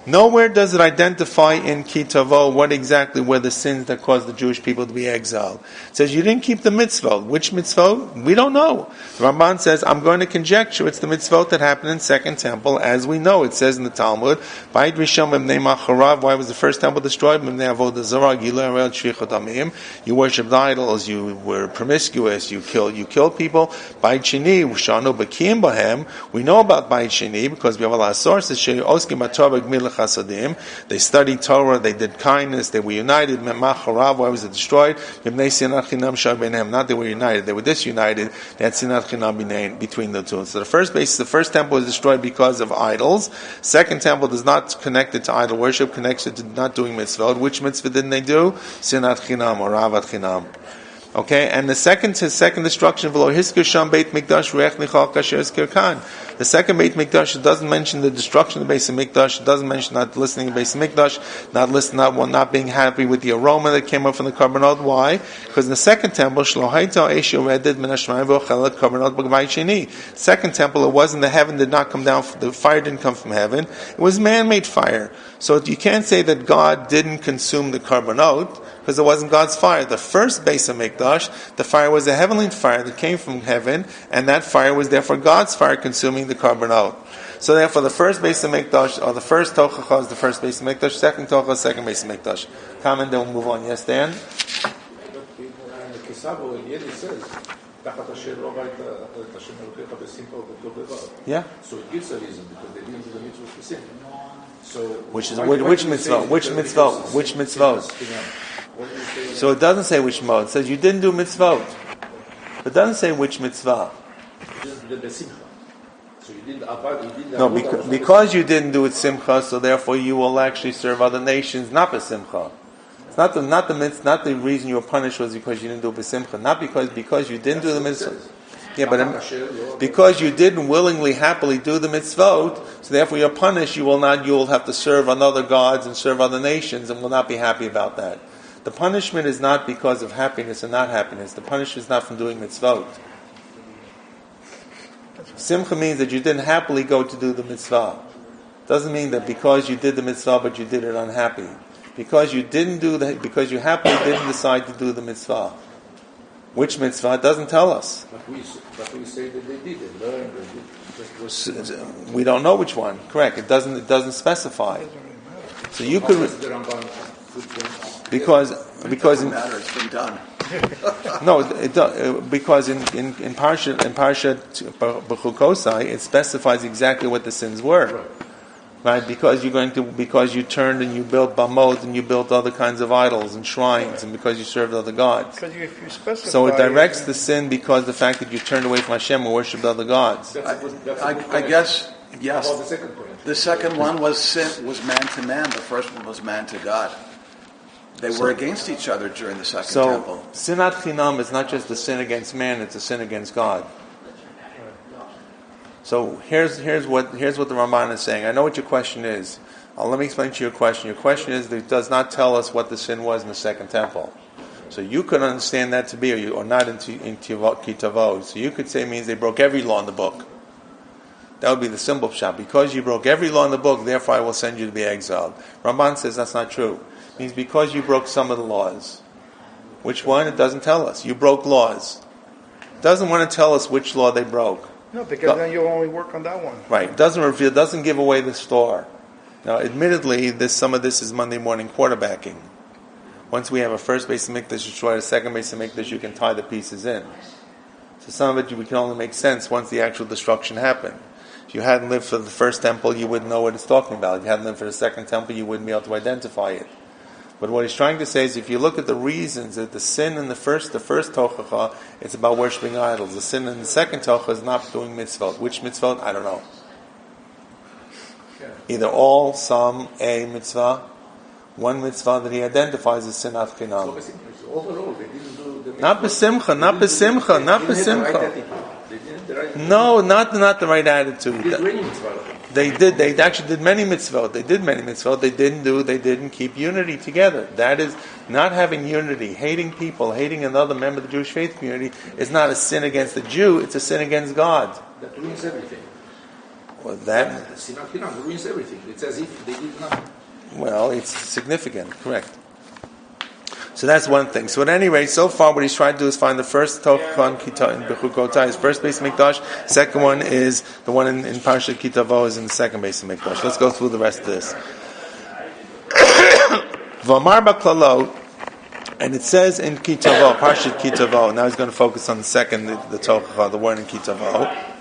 Nowhere does it identify in Ki Tavo what exactly were the sins that caused the Jewish people to be exiled. It says you didn't keep the mitzvot. Which mitzvot? We don't know. The Ramban says, I'm going to conjecture it's the mitzvot that happened in Second Temple, as we know. It says in the Talmud, Bayit Rishon B'nei Macharav, why was the first temple destroyed? B'nei Avodah Zarah, Gilui Arel Shvichot Damim. You worshipped idols, you were promiscuous, you killed people. Bayit Sheni, Shanu B'Kiyim Bahem. We know about Bayit Sheni because we have a lot of sources. Oskim B'Torah Gmil Chasadim. They studied Torah, they did kindness, they were united. Macharav, why was it destroyed? Not they were united, they were disunited. They had sinat chinam between the two. So the first temple was destroyed because of idols. Second temple is not connected to idol worship, connected to not doing mitzvot. Which mitzvah didn't they do? Sinat chinam or ravat chinam. Okay, and the second destruction, the second Beit Mikdash doesn't mention the destruction of the Beis Mikdash. It doesn't mention not listening to the Beis Mikdash, not being happy with the aroma that came up from the carbonot. Why? Because in the second temple, second temple, it wasn't the heaven did not come down. The fire didn't come from heaven. It was man-made fire. So you can't say that God didn't consume the carbonot, because it wasn't God's fire. The first Beis Hamikdash, the fire was a heavenly fire that came from heaven, and that fire was therefore God's fire consuming the carbonot. So therefore the first Beis Hamikdash, or the first Tochacha is the first Beis Hamikdash, second Tochacha, second Beis Hamikdash. Comment, then we'll move on. Yes, Dan? Yeah. So it gives a reason, because they didn't do the mitzvah for sin. So which mitzvah? Which mitzvah? So it doesn't say which mitzvah. It says you didn't do mitzvot. But it doesn't say which mitzvah. No, because you didn't do it simcha, so therefore you will actually serve other nations not besimcha. It's not the reason you were punished was because you didn't do it besimcha. Not because you didn't do the mitzvah. Yeah, but because you didn't willingly, happily do the mitzvot, so therefore you're punished. You will have to serve other gods and serve other nations, and will not be happy about that. The punishment is not because of happiness or not happiness. The punishment is not from doing mitzvot. Simcha means that you didn't happily go to do the mitzvah. Doesn't mean that because you did the mitzvah, but you did it unhappy. Because you happily didn't decide to do the mitzvah. Which mitzvah? It doesn't tell us. But we say that they did. They learned. We don't know which one. Correct. It doesn't specify. So you could. because Doesn't matter. It's been done. no, because in Parshat Bechukoyai it specifies exactly what the sins were, right? Because you turned and you built bamot and you built other kinds of idols and shrines, and because you served other gods. Because if you specify, So it directs the sin because the fact that you turned away from Hashem and worshipped other gods. I guess, yes. About the second point. The second one was sin, was man to man. The first one was man to God. They were against each other during the second temple. So sinat chinam is not just a sin against man; it's a sin against God. So here's what the Ramban is saying. I know what your question is. Let me explain to you your question. Your question is that it does not tell us what the sin was in the second temple. So you could understand that to be, or not in Kitavot. So you could say it means they broke every law in the book. That would be the symbol shot. Because you broke every law in the book, therefore I will send you to be exiled. Ramban says that's not true. It means because you broke some of the laws. Which one? It doesn't tell us. You broke laws. It doesn't want to tell us which law they broke. no, because then you'll only work on that one. Right. It doesn't reveal. It doesn't give away the store. Now, admittedly, some of this is Monday morning quarterbacking. Once we have a first base of Mikdash destroyed, a second base of Mikdash, you can tie the pieces in. So some of it we can only make sense once the actual destruction happened. If you hadn't lived for the first temple, you wouldn't know what it's talking about. If you hadn't lived for the second temple, you wouldn't be able to identify it. But what he's trying to say is, if you look at the reasons that the sin in the first tochacha, it's about worshiping idols. The sin in the second tochacha is not doing mitzvot. Which mitzvot? I don't know. Either all, some, a mitzvah, one mitzvah that he identifies as sin afkinam. Overall, they didn't do the Not besimcha. No, not the right attitude. They actually did many mitzvot. They didn't keep unity together. That is, not having unity, hating people, hating another member of the Jewish faith community is not a sin against the Jew, it's a sin against God. That ruins everything. Well, that, Sinat Chinam ruins everything. It's as if they did nothing. well, it's significant, correct. So that's one thing. So at any rate, so far what he's trying to do is find the first Tochon Kita in Bechukoyai, his first base of Mikdash. Second one is the one in Parshat Kitavo is in the second base of Mikdash. Let's go through the rest of this. V'amar b'klalot, and it says in Kitavo, Parshat Kitavo. Now he's going to focus on the second, the Tochon, the one in Kitavo.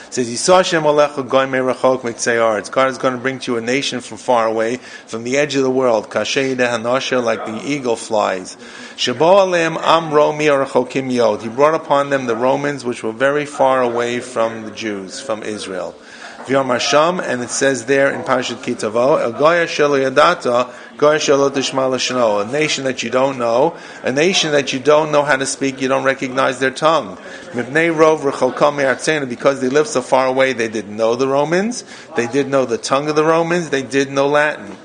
It says, Yisah Hashem alecha goy merachok mitzei aretz. God is going to bring to you a nation from far away, from the edge of the world, kashei dehanasher, like the eagle flies. Shebo aleim am romi arachokim yod. He brought upon them the Romans, which were very far away from the Jews, from Israel. V'yom Hasham, and it says there in Parshat Kitavo, El goya shelo yadata, goya shelo tishma l'shano. A nation that you don't know how to speak, you don't recognize their tongue. Mibnei rov recholkam me'artzenu, because they lived so far away, they didn't know the Romans, they didn't know the tongue of the Romans, they didn't know Latin.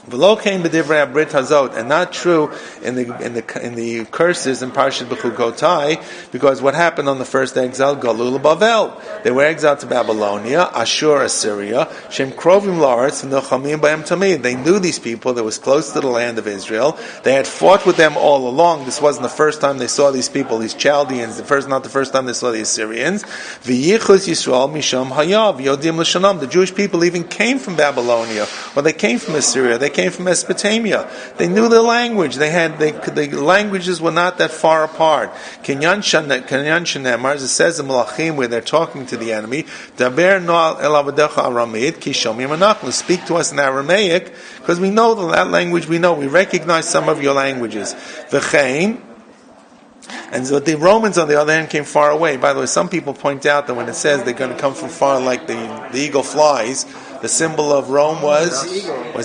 V'lo came b'divrei abrit hazot, and not true in the curses in Parshat Bechukoyai, because what happened on the first exile, Galul Bavel, they were exiled to Babylonia, Ashur, Assyria, Shem Krovim La'aretz, V'nochamim B'hem Tamid. They knew these people that was close to the land of Israel. They had fought with them all along. This wasn't the first time they saw these people, these Chaldeans. Not the first time they saw the Assyrians. V'yichus Yisrael Misham Hayav Yodim L'Shanam. The Jewish people even came from Babylonia, or they came from Assyria. They came from Mesopotamia. They knew the language. The languages were not that far apart. Kinyan Shanemar, as it says in Malachim, where they're talking to the enemy, Daber no'al el avadecha Aramaic, ki shomim anachnu. Speak to us in Aramaic, because we know that language. We recognize some of your languages. V'chein. And so the Romans, on the other hand, came far away. By the way, some people point out that when it says they're going to come from far like the eagle flies, the symbol of Rome was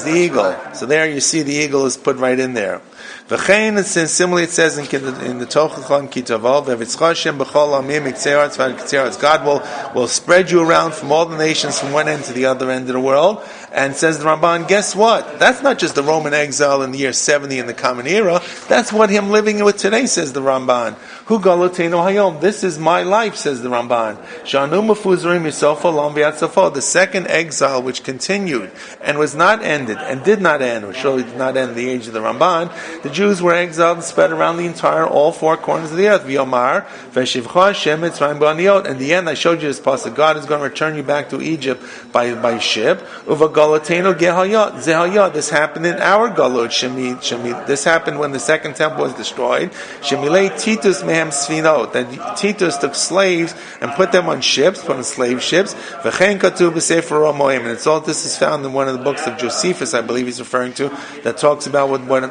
the eagle. So there you see the eagle is put right in there. V'chein, similarly it says in the Tochachon Kitavo, V'vitzcha Hashem b'chol amim iktzei aretz. God will spread you around from all the nations from one end to the other end of the world. And says the Ramban, guess what? That's not just the Roman exile in the year 70 in the Common Era. That's what him living with today, says the Ramban. Hu galoteno hayom. This is my life, says the Ramban. Shanu mefuzrim yisofa lam v'yatzafo. The second exile, which continued and was not ended and did not end, or surely did not end in the age of the Ramban. The Jews were exiled and spread around the entire, all four corners of the earth. V'yomar v'shivcha Hashem etzrayim b'aniyot. In the end, I showed you this pasuk. God is going to return you back to Egypt by ship. Uva galoteno gehayot zehayot. This happened in our galut. Shemi. This happened when the second temple was destroyed. Shemilei Titus mehem sfinot. That Titus took slaves and put them on ships, put on slave ships. V'chein katuv b'sefer Ramoim. And it's all this is found in one of the books of Josephus, I believe he's referring to, that talks about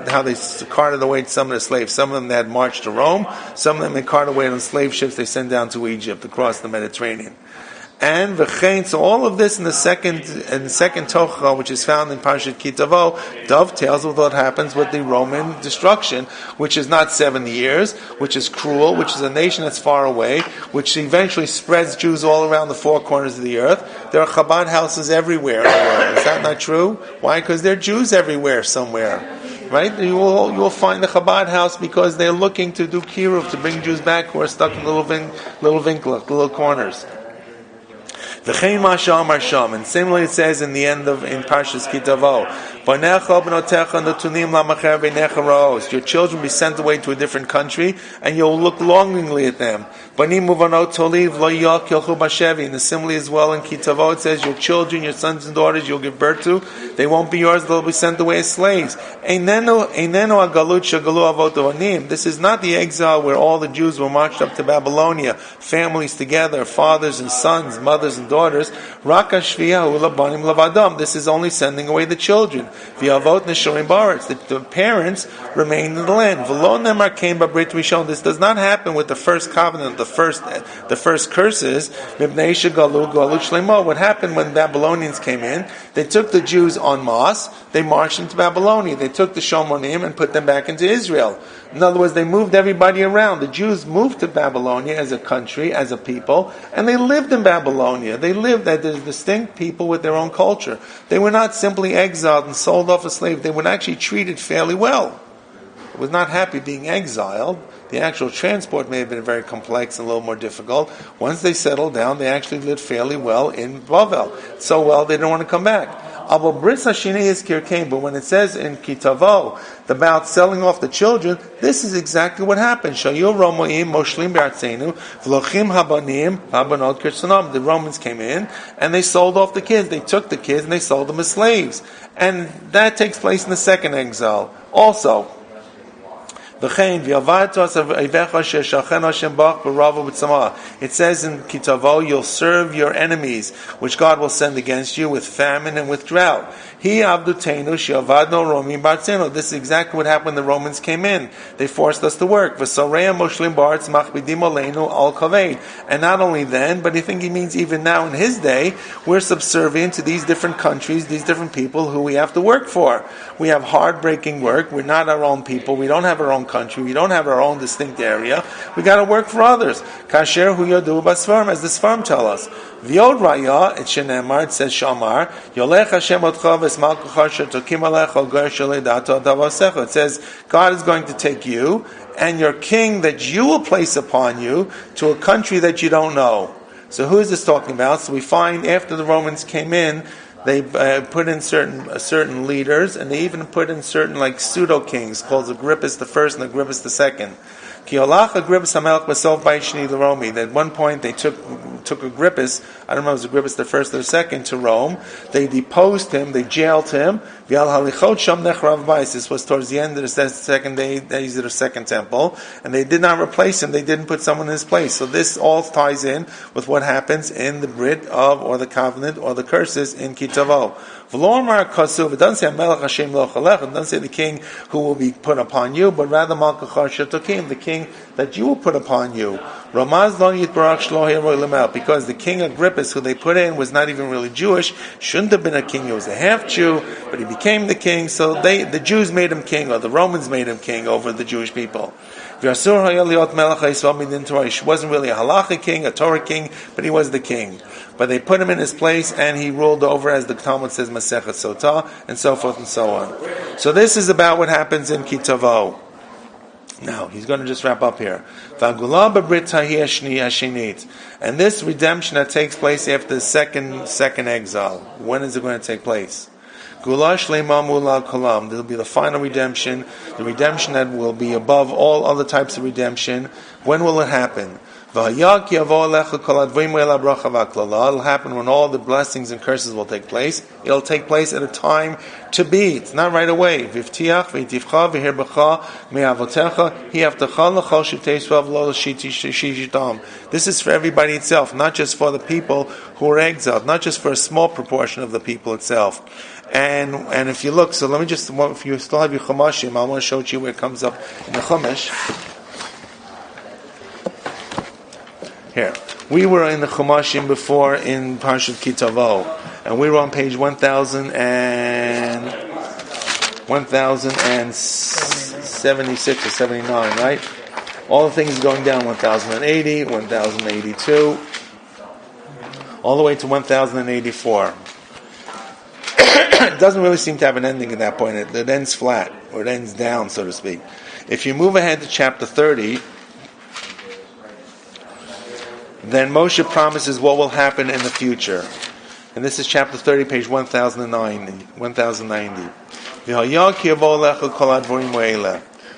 how they carted away some of the slaves. Some of them they had marched to Rome. Some of them they carted away on slave ships they sent down to Egypt across the Mediterranean. And v'chein, so all of this in the second Tocha, which is found in Parashat Kitavo, dovetails with what happens with the Roman destruction, which is not 70 years, which is cruel, which is a nation that's far away, which eventually spreads Jews all around the four corners of the earth. There are Chabad houses everywhere in the world. Is that not true? Why? Because there are Jews everywhere somewhere. Right? You will find the Chabad house because they're looking to do kiruv, to bring Jews back who are stuck in little corners. And similarly it says in the end of Parshas Kitavo, your children be sent away to a different country and you'll look longingly at them. And the simile as well in Kitavo it says your children, your sons and daughters you'll give birth to, they won't be yours, they'll be sent away as slaves. This is not the exile where all the Jews were marched up to Babylonia, families together, fathers and sons, mothers and daughters. This is only sending away the children. The parents remain in the land. This does not happen with the first covenant, the first curses. What happened when Babylonians came in? They took the Jews en masse, they marched into Babylonia. They took the Shomonim and put them back into Israel. In other words, they moved everybody around. The Jews moved to Babylonia as a country, as a people, and they lived in Babylonia. They lived as distinct people with their own culture. They were not simply exiled and sold off as slaves. They were actually treated fairly well. They were not happy being exiled. The actual transport may have been very complex and a little more difficult. Once they settled down, they actually lived fairly well in Bavel. So well, they didn't want to come back. But when it says in Kitavo about selling off the children, this is exactly what happened. The Romans came in and they sold off the kids. They took the kids and they sold them as slaves. And that takes place in the second exile. Also, it says in Kitavo, you'll serve your enemies, which God will send against you with famine and with drought. This is exactly what happened when the Romans came in. They forced us to work. And not only then, but I think he means even now in his day, we're subservient to these different countries, these different people who we have to work for. We have hard-breaking work. We're not our own people. We don't have our own country. We don't have our own distinct area. We got to work for others. Kasher hu yadu basfarm, as the Sfarm tell us. V'yod raya, it shenemar, it says Shamar, Yolech Hashem otcha v'esmalkucha shetokim alecha ger sheledato adavasecha. It says, God is going to take you and your king that you will place upon you to a country that you don't know. So who is this talking about? So we find after the Romans came in, they put in certain leaders, and they even put in certain like pseudo kings called Agrippus the first and Agrippus the second. That at one point they took Agrippus, I don't know if it was Agrippus the first or the second, to Rome. They deposed him, they jailed him. This was towards the end of the second days of the second temple, and they did not replace him. They didn't put someone in his place. So this all ties in with what happens in the Brit of, or the covenant, or the curses in Kitavo. It doesn't say Melech Hashem Lo Chalech. It doesn't say the king who will be put upon you, but rather Malkachar Shetokim, the king that you will put upon you. Ramaz Lo Yitbarach Shlo Hero Lemel, because the king Agrippus, who they put in, was not even really Jewish, shouldn't have been a king. He was a half Jew, but he became the king. So the Jews made him king, or the Romans made him king over the Jewish people. He wasn't really a halachic king, a Torah king, but he was the king. But they put him in his place, and he ruled over, as the Talmud says, Masechet Sotah, and so forth and so on. So this is about what happens in Kitavo. Now, he's going to just wrap up here. And this redemption that takes place after the second exile, when is it going to take place? There will be the final redemption, the redemption that will be above all other types of redemption. When will it happen? It'll happen when all the blessings and curses will take place. It'll take place at a time to be. It's not right away. This is for everybody itself, not just for the people who are exiled, not just for a small proportion of the people itself. And if you look, so let me just, if you still have your Chumashim, I want to show you where it comes up in the Chumash. Here, we were in the Chumashim before in Parshat Kitavo, and we were on page 1076 or 79, right? All the things going down 1080, 1082, all the way to 1084. It doesn't really seem to have an ending at that point. It ends flat, or it ends down, so to speak. If you move ahead to chapter 30, then Moshe promises what will happen in the future. And this is chapter 30, page 1090.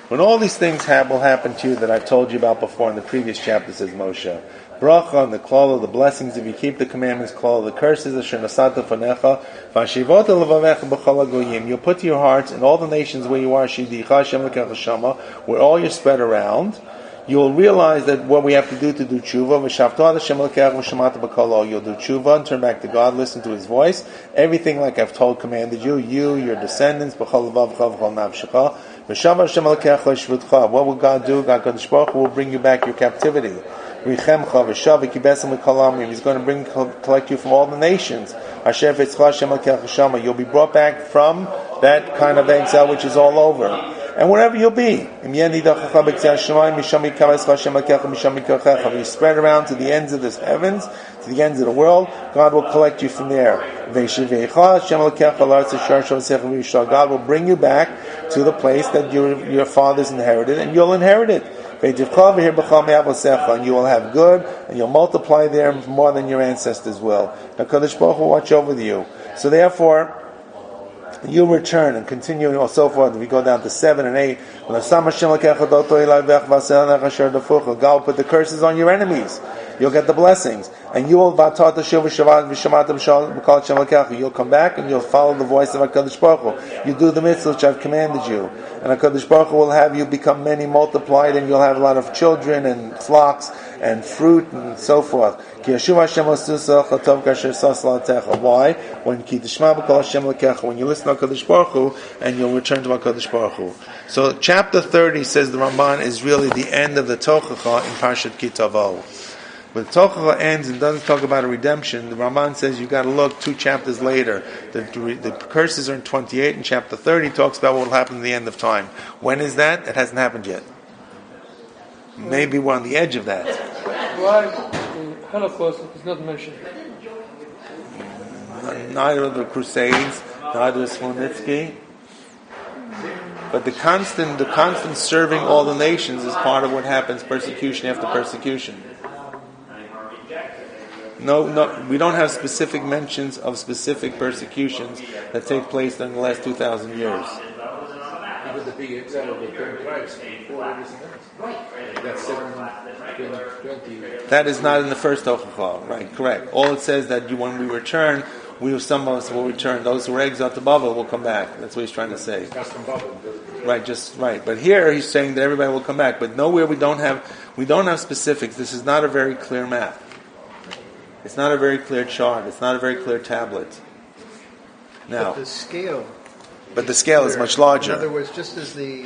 When all these things will happen to you that I've told you about before in the previous chapter, says Moshe. Bracha and the klala, the blessings if you keep the commandments, klala, the curses, asher nasata fanecha, v'ashivot levavecha b'chol hagoyim. You'll put your hearts in all the nations where you are, shidicha Hashem l'kecha shama, where all you're spread around. You'll realize that what we have to do tshuva, v'shavto Hashem l'kecha v'shamata b'kol. You'll do tshuva and turn back to God, listen to His voice. Everything like I've commanded you, your descendants, b'chol levavcha v'chol nafshecha. V'shav Hashem l'kecha l'shvutcha. What will God do? God Kadosh Baruch Hu will bring you back your captivity. He's going to collect you from all the nations. You'll be brought back from that kind of exile which is all over. And wherever you'll be. You spread around to the ends of the heavens, to the ends of the world, God will collect you from there. God will bring you back to the place that your fathers inherited, and you'll inherit it. And you will have good, and you'll multiply there more than your ancestors will. Now Kadosh Baruch Hu will watch over you. So therefore, you return and continue and so forth. We go down to 7 and 8. God will put the curses on your enemies. You'll get the blessings. And you will you'll come back and you'll follow the voice of HaKadosh Baruch Hu. You do the mitzvah which I've commanded you. And HaKadosh Baruch Hu will have you become many, multiplied, and you'll have a lot of children and flocks and fruit and so forth. Why? When you listen to HaKadosh Baruch Hu and you'll return to HaKadosh Baruch Hu. So chapter 30 says the Ramban is really the end of the Tochacha in Parshat Kitavo. When the Tochacha ends and doesn't talk about a redemption, the Ramban says you've got to look 2 chapters later. The curses are in 28, and chapter 30 talks about what will happen at the end of time. When is that? It hasn't happened yet. Maybe we're on the edge of that. Why the Holocaust is not mentioned? Neither of the Crusades, neither is Slonitsky. But the constant serving all the nations is part of what happens, persecution after persecution. No, we don't have specific mentions of specific persecutions that take place during the last 2,000 years. Even the big exile of the 10 tribes before everything else. That's 720. That is not in the first Tochacha, right? Correct. All it says that when we return, some of us will return. Those who are exiled to Babel will come back. That's what he's trying to say. Right, just right. But here he's saying that everybody will come back. But nowhere we don't have specifics. This is not a very clear map. It's not a very clear chart. It's not a very clear tablet. Now, but the scale is much larger. In other words, just as the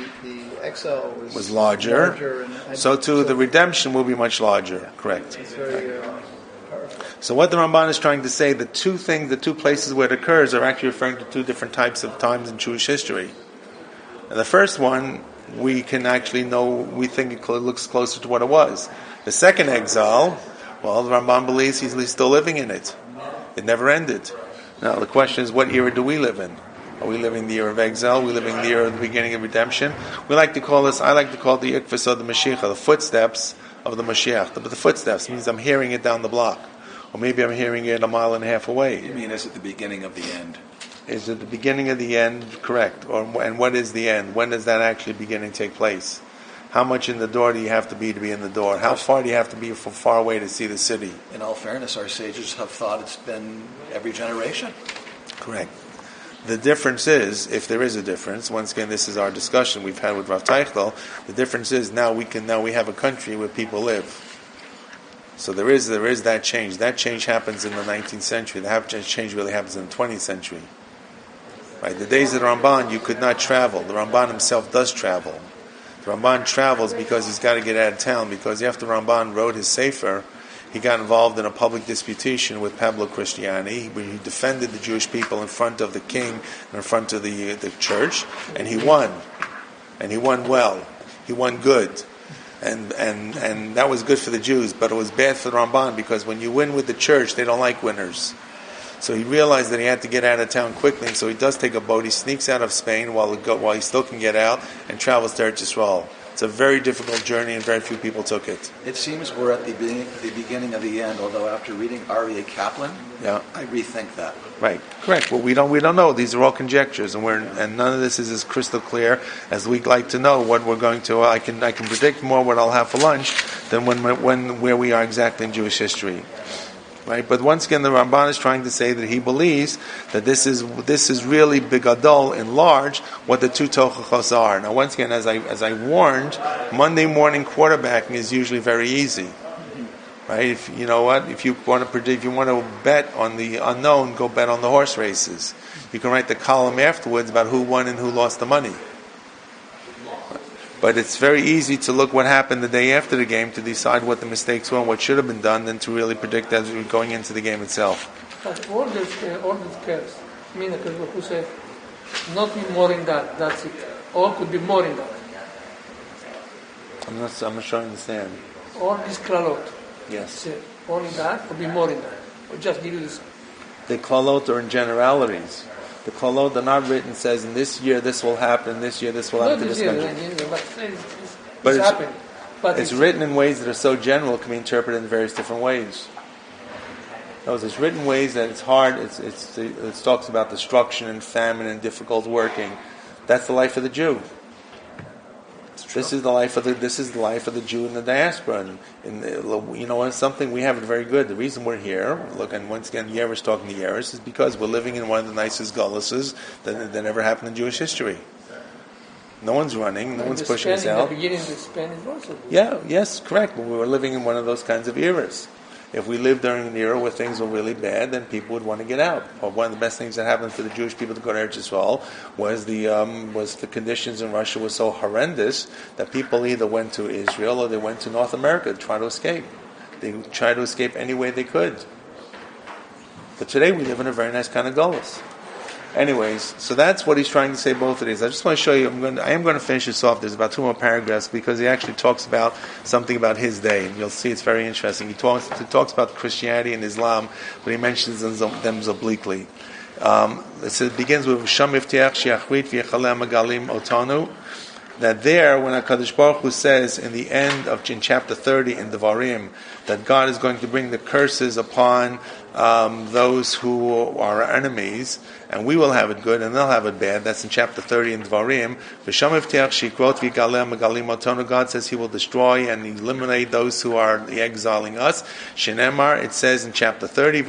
exile was larger and so too the redemption will be much larger. Yeah. Correct. It's very powerful. So what the Ramban is trying to say, the 2 places where it occurs are actually referring to 2 different types of times in Jewish history. And the first one, we can actually know, we think it looks closer to what it was. The second exile, well, the Ramban believes he's still living in it. It never ended. Now, the question is, what era do we live in? Are we living the year of exile? Are we living the year of the beginning of redemption? I like to call it the Ikvus of the Mashiach, the footsteps of the Mashiach. The footsteps means I'm hearing it down the block. Or maybe I'm hearing it a mile and a half away. You mean, is it the beginning of the end? Is it the beginning of the end? Correct. And what is the end? When does that actually beginning take place? How much in the door do you have to be in the door? How far do you have to be from far away to see the city? In all fairness, our sages have thought it's been every generation. Correct. The difference is, if there is a difference, once again, this is our discussion we've had with Rav Teichel, the difference is now we have a country where people live. So there is that change. That change happens in the 19th century. The change really happens in the 20th century. Right? The days of the Ramban, you could not travel. The Ramban himself does travel. The Ramban travels because he's got to get out of town, because after Ramban wrote his Sefer, he got involved in a public disputation with Pablo Cristiani, where he defended the Jewish people in front of the king and in front of the church, and he won. And he won well. He won good. And that was good for the Jews, but it was bad for the Ramban, because when you win with the church, they don't like winners. So he realized that he had to get out of town quickly, and so he does take a boat. He sneaks out of Spain while he still can get out, and travels to Eretz Yisrael. It's a very difficult journey, and very few people took it. It seems we're at the beginning of the end, although after reading R.A. Kaplan, I rethink that. Right, correct. Well, we don't know. These are all conjectures, and none of this is as crystal clear as we'd like to know what we're going to. I can predict more what I'll have for lunch than where we are exactly in Jewish history. Right, but once again, the Ramban is trying to say that he believes that this is really bigadol in large what the two tochachos are. Now, once again, as I warned, Monday morning quarterbacking is usually very easy. Right, if you want to bet on the unknown, go bet on the horse races. You can write the column afterwards about who won and who lost the money. But it's very easy to look what happened the day after the game to decide what the mistakes were and what should have been done than to really predict as we're going into the game itself. But all these cares, I mean, who said, not be more in that's it. All could be more in that. I'm not sure I understand. All these klalot. Yes. Say, all in that, or be more in that. Or just give you this. The klalot are in generalities. The kolot are not written says in this year this will happen, this year this will happen to this country. But it's happening. But it's written in ways that are so general, it can be interpreted in various different ways. It's written in ways that it's hard. It talks about destruction and famine and difficult working. That's the life of the Jew. This is the life of the Jew in the diaspora, and something we have it very good. The reason we're here, look, and once again, Yeres talking to Yeres, is because we're living in one of the nicest gulluses that ever happened in Jewish history. No one's running, no one's pushing us out. The beginning of the span is also. Yes, correct. But we were living in one of those kinds of eras. If we lived during an era where things were really bad, then people would want to get out. Or one of the best things that happened for the Jewish people to go to Eretz Yisrael was the conditions in Russia were so horrendous that people either went to Israel or they went to North America to try to escape. They tried to escape any way they could. But today we live in a very nice kind of gullus. Anyways, so that's what he's trying to say both of these. I just want to show you, I am going to finish this off. There's about 2 more paragraphs because he actually talks about something about his day. And you'll see it's very interesting. He talks about Christianity and Islam, but he mentions them obliquely. It begins with Sham Iftiach Shiachrit V'Yechaleh Magalim Otanu. That there, when HaKadosh Baruch Hu says in the end of in chapter 30 in Devarim, that God is going to bring the curses upon those who are our enemies, and we will have it good and they'll have it bad. That's in chapter 30 in Dvarim. God says He will destroy and eliminate those who are exiling us. Shenemar, it says in chapter 30,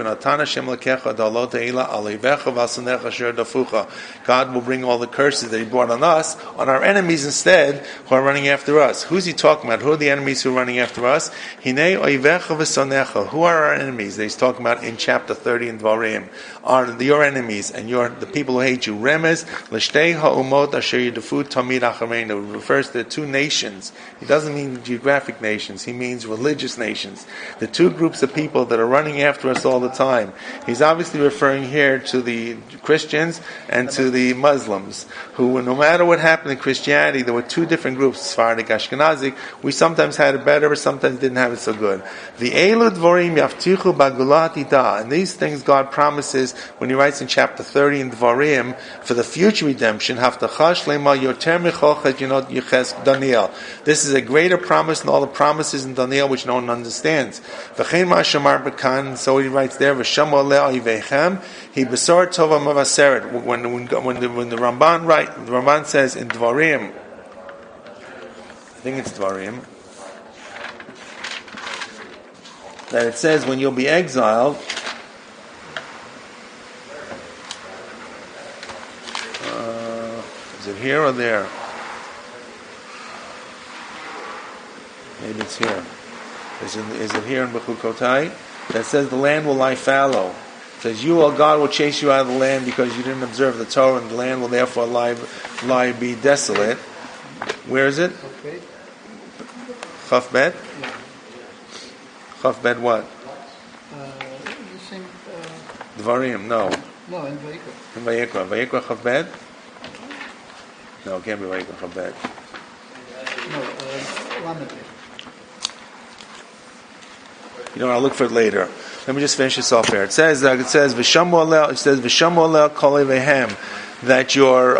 God will bring all the curses that He brought on us, on our enemies instead, who are running after us. Who's He talking about? Who are the enemies who are running after us? Who are our enemies that He's talking about in chapter 30 in Dvarim? Are your enemies and the people who hate you. Remez l'shtei ha'umot asher yidafu tamid achareinu. It refers to the two nations. He doesn't mean geographic nations. He means religious nations. The two groups of people that are running after us all the time. He's obviously referring here to the Christians and to the Muslims, who, no matter what happened in Christianity, there were two different groups, Sephardic, Ashkenazic. We sometimes had it better, but sometimes didn't have it so good. The Elu dvorim yaftichu bagulat ita. haba. And these things God promises when He writes in chapter 30 in Dvarim for the future redemption. Haftachash lema yoter michochet yonot yiches Daniel. This is a greater promise than all the promises in Daniel which no one understands. V'chein ma shamar b'kan. So He writes there, v'shamo le'oivechem. He besar tova mavaseret. When the Ramban says in Dvarim, I think it's Dvarim, that it says when you'll be exiled, is it here or there? Maybe it's here. Is it here in Bechukoyai? That says the land will lie fallow. It says you, O God, will chase you out of the land because you didn't observe the Torah, and the land will therefore be desolate. Where is it? Okay. Chaf Bet? Yeah. Chaf Bet what? The same. Dvarim, no. No, in Vayikra. In Vayikra. Vayikra Chaf Bet? No, it can't be Vayikra Chaf Bet. No, Lamed. You know, I'll look for it later. Let me just finish this off here. It says V'shamu alel kol evehem, that your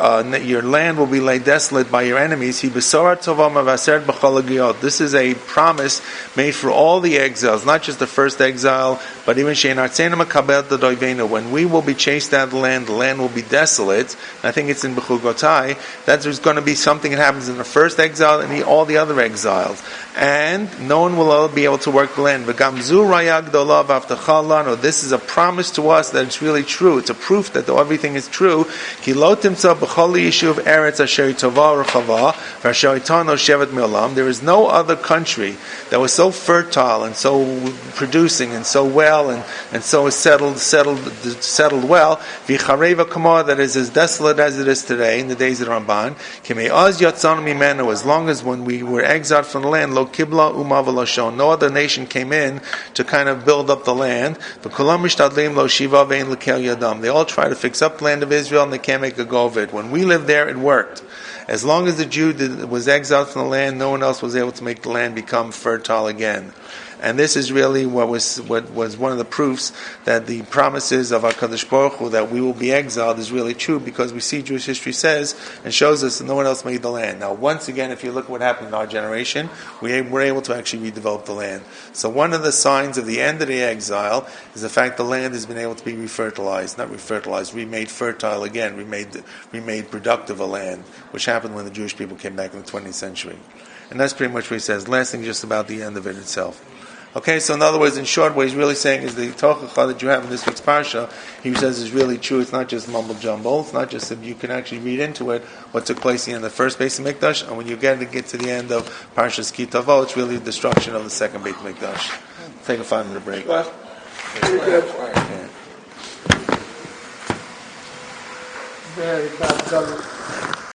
land will be laid desolate by your enemies. He besora tova mavaseret b'chol hagiyot. This is a promise made for all the exiles, not just the first exile, but even shein artzenu makabel d'oivenu. When we will be chased out of the land will be desolate. And I think it's in Bechukoyai that there's going to be something that happens in the first exile and all the other exiles, and no one will be able to work the land. V'gamzu raya gdola v'avtacha lanu. This is a promise to us that it's really true. It's a proof that everything is true. There is no other country that was so fertile and so producing and so well and so settled well, that is as desolate as it is today in the days of Ramban. As long as when we were exiled from the land, no other nation came in to kind of build up the land. They all try to fix up the land of Israel and they can't make a go of it. When we lived there, it worked. As long as the Jew was exiled from the land, no one else was able to make the land become fertile again. And this is really what was one of the proofs that the promises of HaKadosh Baruch Hu that we will be exiled is really true, because we see Jewish history says and shows us that no one else made the land. Now, once again, if you look at what happened in our generation, we were able to actually redevelop the land. So one of the signs of the end of the exile is the fact the land has been able to be remade fertile again, remade productive a land, which happened when the Jewish people came back in the 20th century. And that's pretty much what he says. Last thing, just about the end of it itself. Okay, so in other words, in short, what he's really saying is the tochacha that you have in this week's parsha, he says is really true. It's not just mumble jumble. It's not just that you can actually read into it what took place in the first Beit Mikdash, and when you get to the end of Parshas Ki Tavo, it's really the destruction of the second Beit Mikdash. Take a 5-minute break. Very bad.